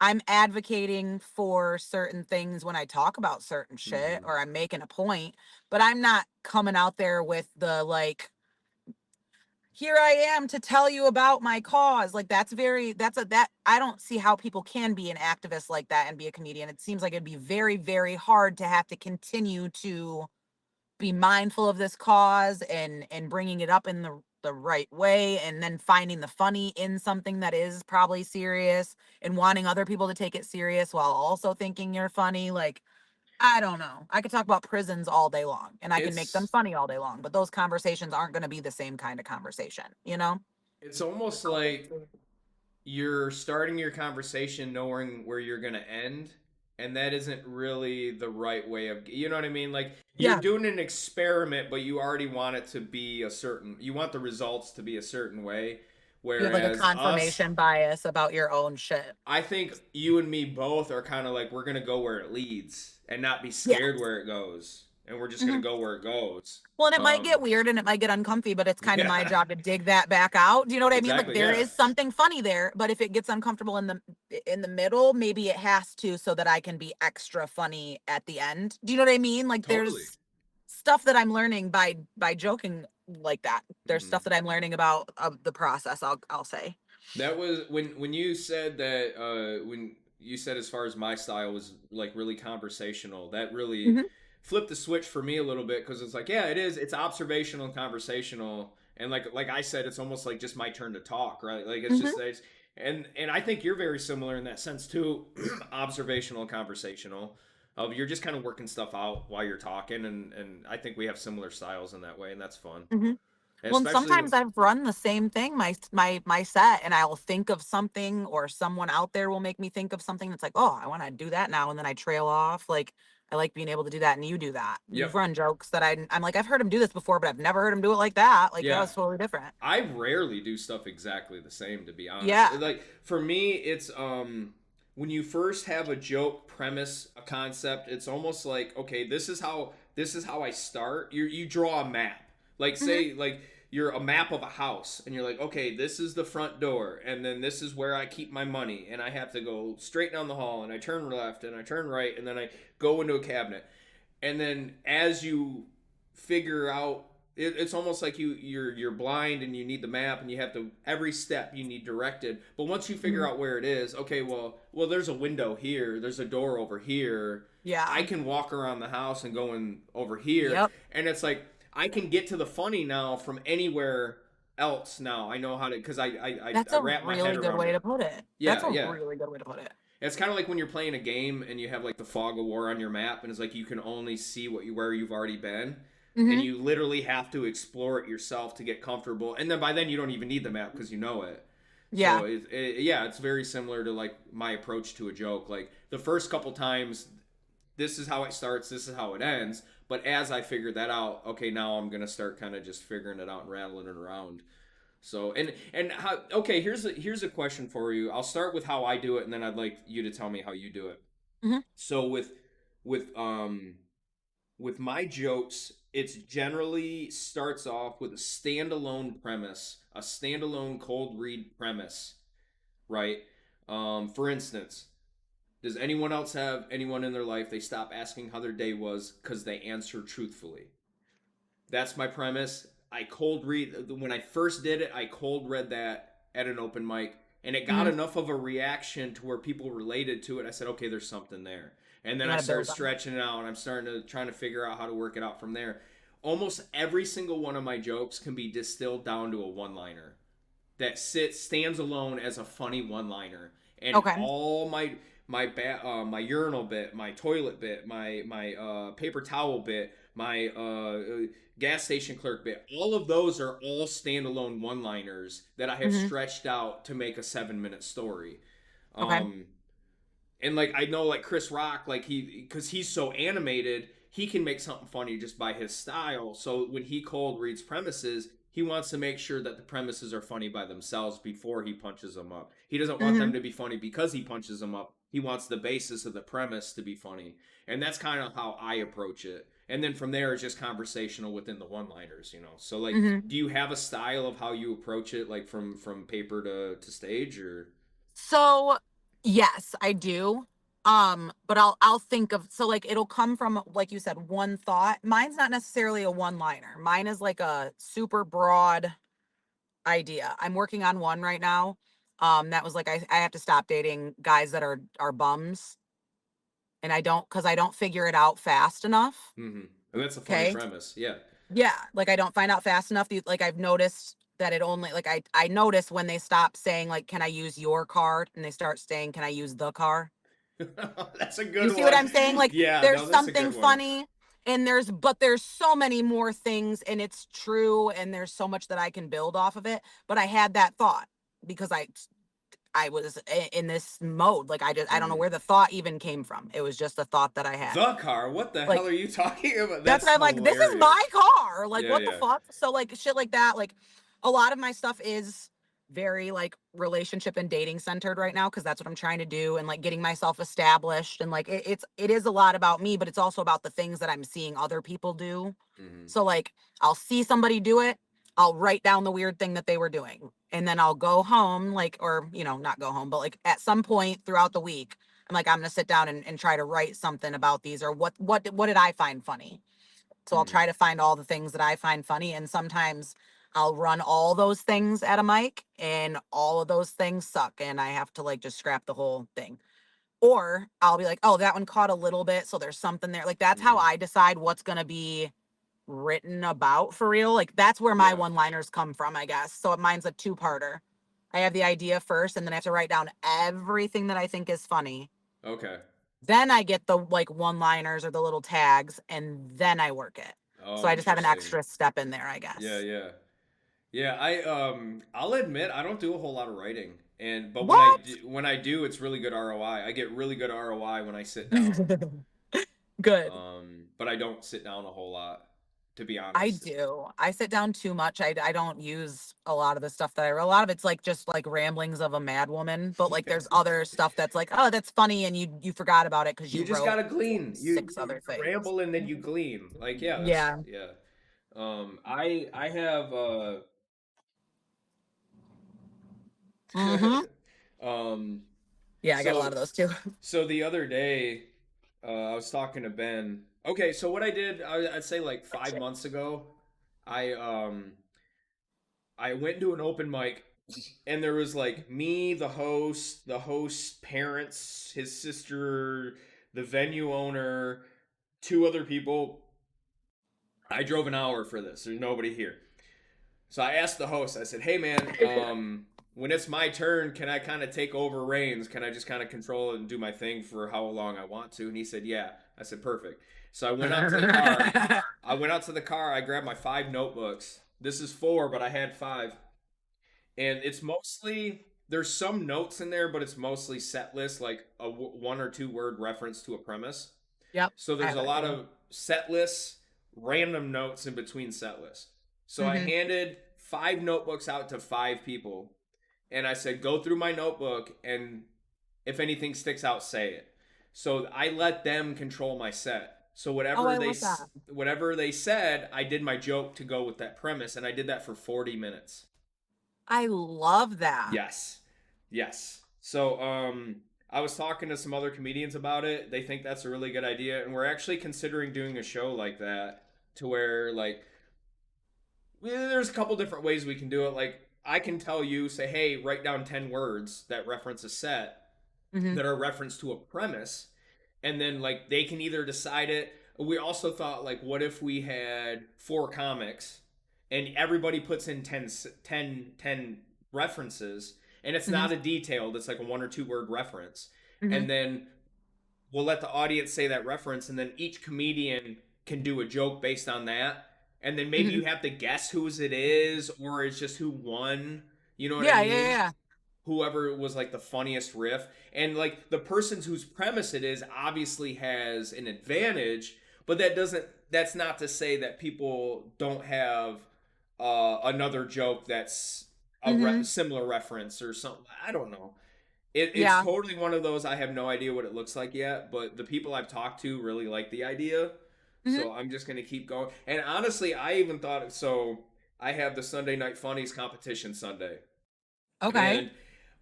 I'm advocating for certain things when I talk about certain shit Hmm. or I'm making a point, but I'm not coming out there with the like here I am to tell you about my cause. Like that I don't see how people can be an activist like that and be a comedian. It seems like it'd be very, very hard to have to continue to be mindful of this cause and bringing it up in the right way, and then finding the funny in something that is probably serious and wanting other people to take it serious while also thinking you're funny. Like, I don't know. I could talk about prisons all day long and I can make them It's funny all day long, but those conversations aren't going to be the same kind of conversation, you know? it's almost like you're starting your conversation knowing where you're going to end, and that isn't really the right way of, you know what I mean? Like you're Yeah. doing an experiment, but you already want it to be a certain, you want the results to be a certain way, You have like a whereas us, confirmation bias about your own shit. I think you and me both are kind of like, we're going to go where it leads and not be Yeah. scared where it goes, and we're just going Mhm. to go where it goes. Well, and it might get weird and it might get uncomfy, but it's kind of my Yeah. job to dig that back out. Do you know what I mean? Like Exactly, there yeah. is something funny there, but if it gets uncomfortable in the middle, maybe it has to so that I can be extra funny at the end. Do you know what I mean? Like Totally. there's stuff that I'm learning by joking like that. There's Mhm. stuff that I'm learning about the process, I'll say. That was when you said that when you said as far as my style was like really conversational, that really Mhm. flipped the switch for me a little bit, because it's like, yeah, it is, it's observational and conversational, and like I said, it's almost like just my turn to talk, right? Like it's Mhm. just that and I think you're very similar in that sense too. Observational and conversational, of you're just kind of working stuff out while you're talking, and I think we have similar styles in that way, and that's fun. Mhm. And Well, and especially sometimes I've run the same thing, my set, and I'll think of something, or someone out there will make me think of something that's like, oh, I want to do that now, and then I trail off. Like I like being able to do that, and you do that. You've yep. run jokes that I'm like, I've heard him do this before, but I've never heard him do it like that. Like that Yeah. was totally different. I rarely do stuff exactly the same, to be honest. Yeah. Like for me, it's when you first have a joke premise, a concept, it's almost like, okay, this is how I start. You draw a map. Like Hmm. say like you're a map of a house, and you're like, okay, this is the front door, and then this is where I keep my money, and I have to go straight down the hall, and I turn left and I turn right, and then I go into a cabinet. And then as you figure out, it's almost like you're blind and you need the map, and you have to, every step you need directed, but once you Hmm. figure out where it is, okay, well there's a window here, there's a door over here, I Yeah. can walk around the house and go in over here, Yep. and it's like I can get to the funny now from anywhere else. Now I know how to, because That's I a wrap my head really good around way it. to put it. That's Yeah, a yeah. really good way to put it. It's kind of like when you're playing a game and you have like the fog of war on your map, and it's like you can only see where you've already been, and Hmm. you literally have to explore it yourself to get comfortable. And then by then you don't even need the map because you know it. Yeah. So yeah, it's very similar to like my approach to a joke. Like the first couple times, this is how it starts, this is how it ends. But as I figured that out, okay, now I'm gonna start kind of just figuring it out and rattling it around. So and how, okay, here's a question for you. I'll start with how I do it, and then I'd like you to tell me how you do it. Hmm. So with um with my jokes, it's generally starts off with a standalone premise, a standalone cold read premise, right? For instance, does anyone else have anyone in their life they stop asking how their day was because they answer truthfully? That's my premise. I cold read, when I first did it. I cold read that at an open mic, and it got Hmm. enough of a reaction to where people related to it. I said, okay, there's something there, and then You I gotta started build on that. stretching it out, and I'm starting to trying to figure out how to work it out from there. Almost every single one of my jokes can be distilled down to a one-liner that stands alone as a funny one-liner, and Okay. all my urinal bit, my toilet bit, my paper towel bit, my gas station clerk bit, all of those are all standalone one-liners that I have Hmm. stretched out to make a 7-minute story. Okay. Um, and like I know like Chris Rock, like because he's so animated, he can make something funny just by his style. So when he cold reads premises, he wants to make sure that the premises are funny by themselves before he punches them up. He doesn't want them Hmm. to be funny because he punches them up. He wants the basis of the premise to be funny, and that's kind of how I approach it. And then from there, it's just conversational within the one-liners, you know. So like, Hmm. do you have a style of how you approach it, like from paper to stage, or? So, yes, I do. But I'll think of, so like it'll come from, like you said, one thought. Mine's not necessarily a one-liner. Mine is like a super broad, idea. I'm working on one right now. That was like I have to stop dating guys that are bums, and I don't figure it out fast enough. Mm-hmm. And that's a funny Okay. premise. Yeah. Yeah, like I don't find out fast enough. Like I've noticed that it only like I notice when they stop saying like can I use your car and they start saying can I use the car. That's a You good see what one. I'm saying? Like Yeah, there's no, that's a something good one. funny and there's so many more things and it's true and there's so much that I can build off of it. But I had that thought because I was in this mode. Like I don't know Mm-hmm. where the thought even came from. It was just a thought that I had. The car? What the Like hell are you talking about? that's That's what I'm like, this is hilarious. my car. Like, Yeah, what the yeah. fuck? So, like, shit like that. Like, a lot of my stuff is very, like, relationship and dating centered right now because that's what I'm trying to do and, like, getting myself established. And, like, it is a lot about me, but it's also about the things that I'm seeing other people do. Mm-hmm. So, like, I'll see somebody do it. I'll write down the weird thing that they were doing. And then I'll go home, like, or, you know, not go home, but, like, at some point throughout the week, I'm like, I'm going to sit down and try to write something about these or what did I find funny? So I'll Mm-hmm. try to find all the things that I find funny. And sometimes I'll run all those things at a mic and all of those things suck. And I have to like just scrap the whole thing. Or I'll be like, oh, that one caught a little bit. So there's something there. Like that's how Mm-hmm. I decide what's going to be written about for real. Like that's where my Yeah. one liners come from, I guess. So mine's a two-parter. I have the idea first and then I have to write down everything that I think is funny. Okay. Then I get the like one-liners or the little tags and then I work it. So Oh, I just have an interesting. extra step in there, I Yeah, guess. yeah. Yeah, I'll admit I don't do a whole lot of writing. But What? when I do, it's really good ROI. I get really good ROI when I sit down. Good. But I don't sit down a whole lot, to be I honest. do. I sit down too much. I don't use a lot of the stuff that I write. A lot of it's like just like ramblings of a mad woman. But like there's other stuff that's like, oh, that's funny, and you forgot about it because You you just wrote gotta glean. six other You things. ramble and then you glean. Like yeah, that's Yeah. yeah. I have Mm-hmm. um Yeah, I got a lot so of those too. so the other day I was talking to Ben. Okay, so what I did I'd say like 5 months ago, I I went to an open mic and there was like me, the host parents, his sister, the venue owner, two other people. I drove an hour for this. There's nobody here. So I asked the host, I said, hey man, when it's my turn, can I kind of take over reins? Can I just kind of control it and do my thing for how long I want to? And he said, yeah. I said, perfect. So I went out to the car. I went out to the car. I grabbed my 5 notebooks. This is 4, but I had 5. And it's mostly, there's some notes in there, but it's mostly set list, like a 1 or 2 word reference to a premise. Yep. So I there's have a that lot too. of set lists, random notes in between set lists. So I Mm-hmm. handed 5 notebooks out to 5 people, and I said, "Go through my notebook, and if anything sticks out, say it." So I let them control my set. So Oh, I love that. whatever they said, I did my joke to go with that premise, and I did that for 40 minutes. I love that. Yes. Yes. So I was talking to some other comedians about it. They think that's a really good idea, and we're actually considering doing a show like that to where like there's a couple different ways we can do it. Like I can tell you, say, hey, write down 10 words that reference a set Mm-hmm. that are reference to a premise, and then like they can either decide it. We also thought like, what if we had 4 comics and everybody puts in 10 references, and it's Mm-hmm. not a detailed, it's like a 1 or 2 word reference, Mm-hmm. and then we'll let the audience say that reference, and then each comedian can do a joke based on that, and then maybe Mm-hmm. you have to guess whose it is, or it's just who won. You know what I Yeah, yeah, mean? yeah. Whoever was like the funniest riff, and like the person whose premise it is obviously has an advantage, but that's not to say that people don't have another joke that's a Mm-hmm. similar reference or something. I don't know. It's Yeah. totally one of those. I have no idea what it looks like yet, but the people I've talked to really like the idea. Mm-hmm. So I'm just gonna keep going. And honestly, I even thought so. I have the Sunday Night Funnies competition Sunday, Okay. and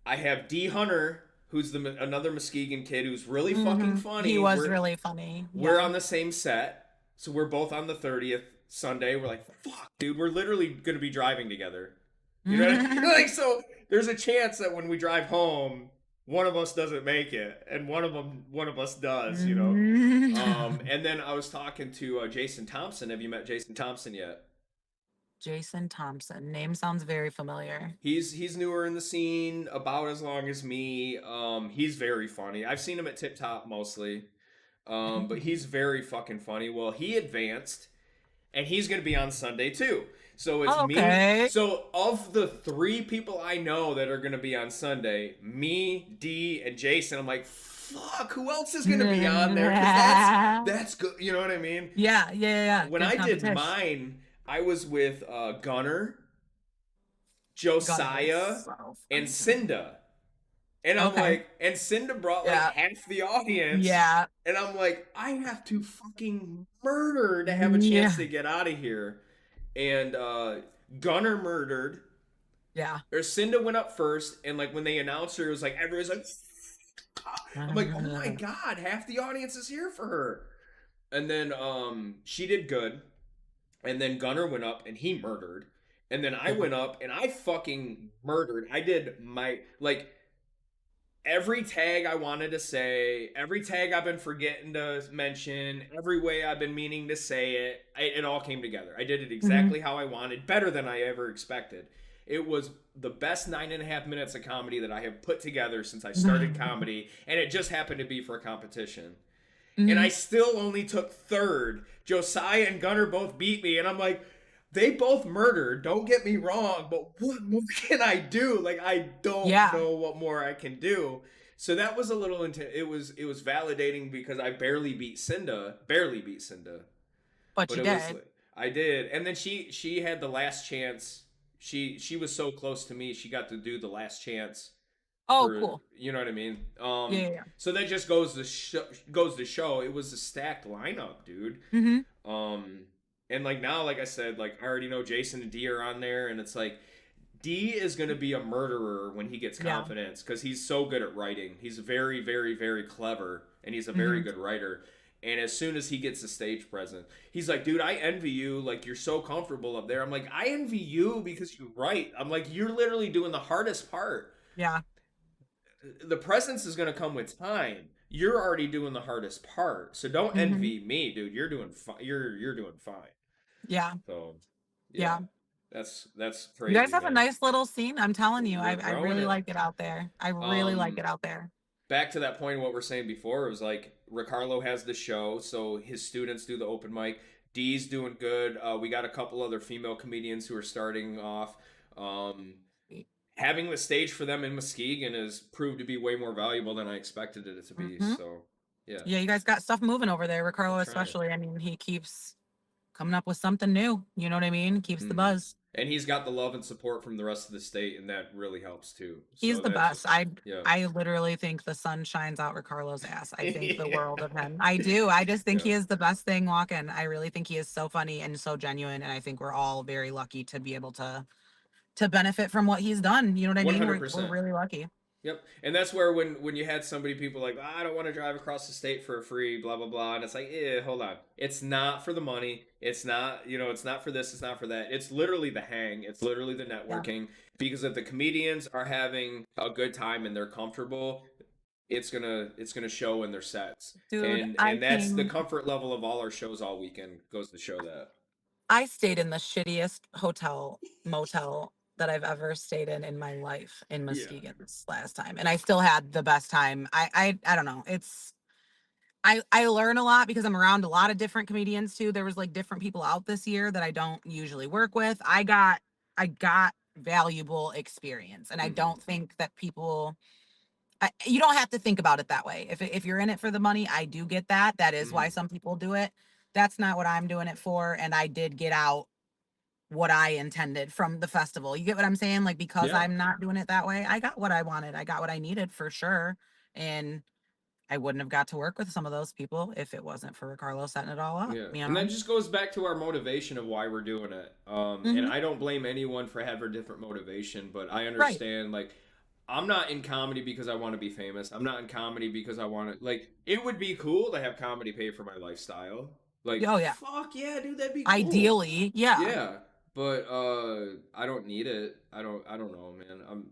I have D Hunter, who's another Muskegon kid who's really fucking Mm-hmm. He funny. was really funny. We're Yeah. on the same set, so we're both on the 30th Sunday. We're like, fuck, dude, we're literally gonna be driving together. You know what I mean? Like, so there's a chance that when we drive home, one of us doesn't make it, and one of us does. You know. And then I was talking to Jason Thompson. Have you met Jason Thompson yet? Jason Thompson. Name sounds very familiar. He's newer in the scene, about as long as me. He's very funny. I've seen him at Tip Top mostly. But he's very fucking funny. Well, he advanced, and he's gonna be on Sunday too. So it's Okay. me. So of the 3 people I know that are gonna be on Sunday, me, D, and Jason, I'm like, fuck, who else is gonna be on there? 'Cause that's good. You know what I mean? Yeah. When Good I did competition. mine, I was with Gunner, Josiah, So and funny. Cinda. And I'm Okay. like, and Cinda brought like Yeah. half the audience. Yeah. And I'm like, I have to fucking murder to have a chance Yeah. to get out of here. And Gunner murdered. Yeah. Or Cinda went up first, and like when they announced her, it was like everyone's like, I'm like, oh my god, half the audience is here for her. And then she did good. And then Gunner went up and he murdered. And then I went up and I fucking murdered. I did my like every tag I wanted to say, every tag I've been forgetting to mention, every way I've been meaning to say it, it all came together. I did it exactly how I wanted, better than I ever expected. It was the best 9.5 minutes of comedy that I have put together since I started comedy, and it just happened to be for a competition. And I still only took third. Josiah and Gunner both beat me, and I'm like, they both murdered, don't get me wrong, but what more can I do? Like, I don't know what more I can do. So that was a little it was validating because I barely beat Cinda. But you did. I did. And then she had the last chance. She was so close to me, she got to do the last chance. Oh, cool. You know what I mean? Yeah. So that just goes to show it was a stacked lineup, dude. And like now, like I said, like I already know Jason and D are on there, and it's like D is gonna be a murderer when he gets confidence because he's so good at writing. He's very, very, very clever, and he's a very good writer. And as soon as he gets the stage presence, he's like, dude, I envy you. Like, you're so comfortable up there. I'm like, I envy you because you write. I'm like, you're literally doing the hardest part. Yeah. The presence is going to come with time. You're already doing the hardest part. So don't envy me, dude. You're doing fine. You're doing fine. Yeah. So, yeah. That's crazy. You guys have a nice little scene. I'm telling you, We're I really growing it. like it out there. I really like it out there. Back to that point of what we're saying before, it was like Ricardo has the show, so his students do the open mic. D's doing good. We got a couple other female comedians who are starting off. Having the stage for them in Muskegon has proved to be way more valuable than I expected it to be. So, yeah. Yeah, you guys got stuff moving over there. Ricardo especially. I mean, he keeps coming up with something new. You know what I mean? Keeps the buzz. And he's got the love and support from the rest of the state, and that really helps too. He's the best. I literally think the sun shines out Ricardo's ass. I think the world of him. I do. I just think he is the best thing walking. I really think he is so funny and so genuine, and I think we're all very lucky to be able to benefit from what he's done. You know what I mean? 100%. We're really lucky. Yep. And that's where when you had people like, I don't want to drive across the state for free, blah, blah, blah. And it's like, hold on. It's not for the money. It's not, it's not for this. It's not for that. It's literally the hang. It's literally the networking. Yeah. Because if the comedians are having a good time and they're comfortable, it's gonna show in their sets. Dude, and that's the comfort level of all our shows all weekend goes to show that. I stayed in the shittiest motel that I've ever stayed in my life in Muskegon this last time. And I still had the best time. I don't know. I learn a lot because I'm around a lot of different comedians too. There was like different people out this year that I don't usually work with. I got valuable experience. And I don't think that people, you don't have to think about it that way. If you're in it for the money, I do get that. That is why some people do it. That's not what I'm doing it for. And I did get out what I intended from the festival. You get what I'm saying? Like, because I'm not doing it that way, I got what I wanted. I got what I needed for sure. And I wouldn't have got to work with some of those people if it wasn't for Ricardo setting it all up. Yeah. You know? And that just goes back to our motivation of why we're doing it. And I don't blame anyone for having a different motivation, but I understand, like, I'm not in comedy because I want to be famous. I'm not in comedy because I want to, like, it would be cool to have comedy pay for my lifestyle. Like, fuck yeah, dude, that'd be cool. Ideally, yeah. Yeah. but I don't need it. I don't know, man.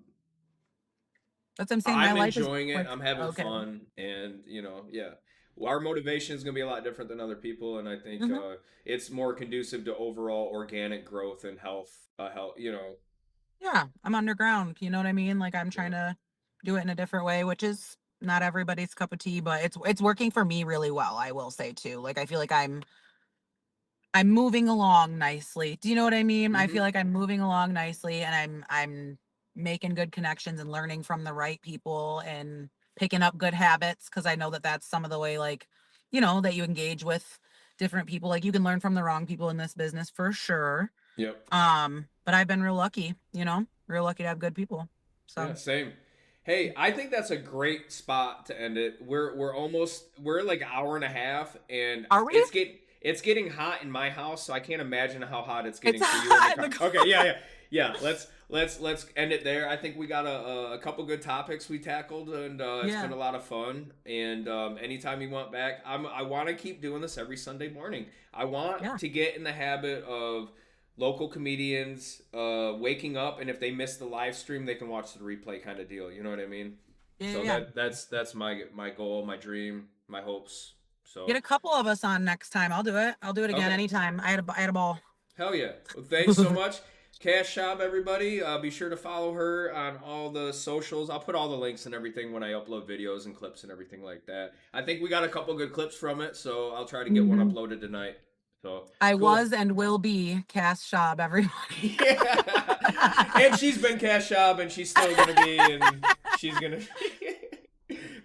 That's what I'm saying. My I'm life is enjoying it. like I'm having okay. fun, and yeah. Well, our motivation is going to be a lot different than other people, and I think Hmm. it's more conducive to overall organic growth and health. Health, Yeah, I'm underground. You know what I mean? Like I'm Yeah. trying to do it in a different way, which is not everybody's cup of tea, but it's working for me really well. I will say too. Like I feel like I'm moving along nicely. Do you know what I mean? I Hmm. feel like I'm moving along nicely, and I'm making good connections and learning from the right people and picking up good habits because I know that that's some of the way, like, that you engage with different people. Like you can learn from the wrong people in this business for sure. Yep. But I've been real lucky, real lucky to have good people. Yeah. So Same. Hey, I think that's a great spot to end it. We're like an hour and a half, and are we? it's getting hot in my house, so I can't imagine how hot it's It's getting for you in the hot in car. the Okay, car. yeah. Let's end it there. I think we got a couple good topics we tackled, and it's been Yeah. a lot of fun. And anytime you want back, I want to keep doing this every Sunday morning. I want Yeah. to get in the habit of local comedians waking up, and if they miss the live stream they can watch the replay kind of deal, you know what I mean? Yeah. Yeah. So Yeah. that's my goal, my dream, my hopes. Get So a couple of us on next time. I'll do it. I'll do it again okay, anytime. I had a ball. hell yeah. Well, thanks so much, Cash Schaub, everybody. Be sure to follow her on all the socials. I'll put all the links and everything when I upload videos and clips and everything like that. I think we got a couple good clips from it, so I'll try to get one Mhm. uploaded tonight. So I cool. was and will be Cass Schaub, everybody. Yeah. And she's been Cash Job, and she's still gonna be, and she's gonna.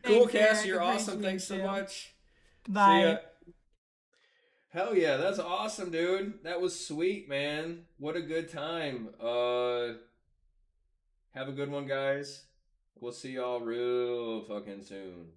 Cool, Thanks, Cass. Eric. You're awesome. Thanks Appreciate so you. much. See ya. Bye. Hell yeah, that's awesome, dude. That was sweet, man. What a good time. Have a good one, guys. We'll see y'all real fucking soon.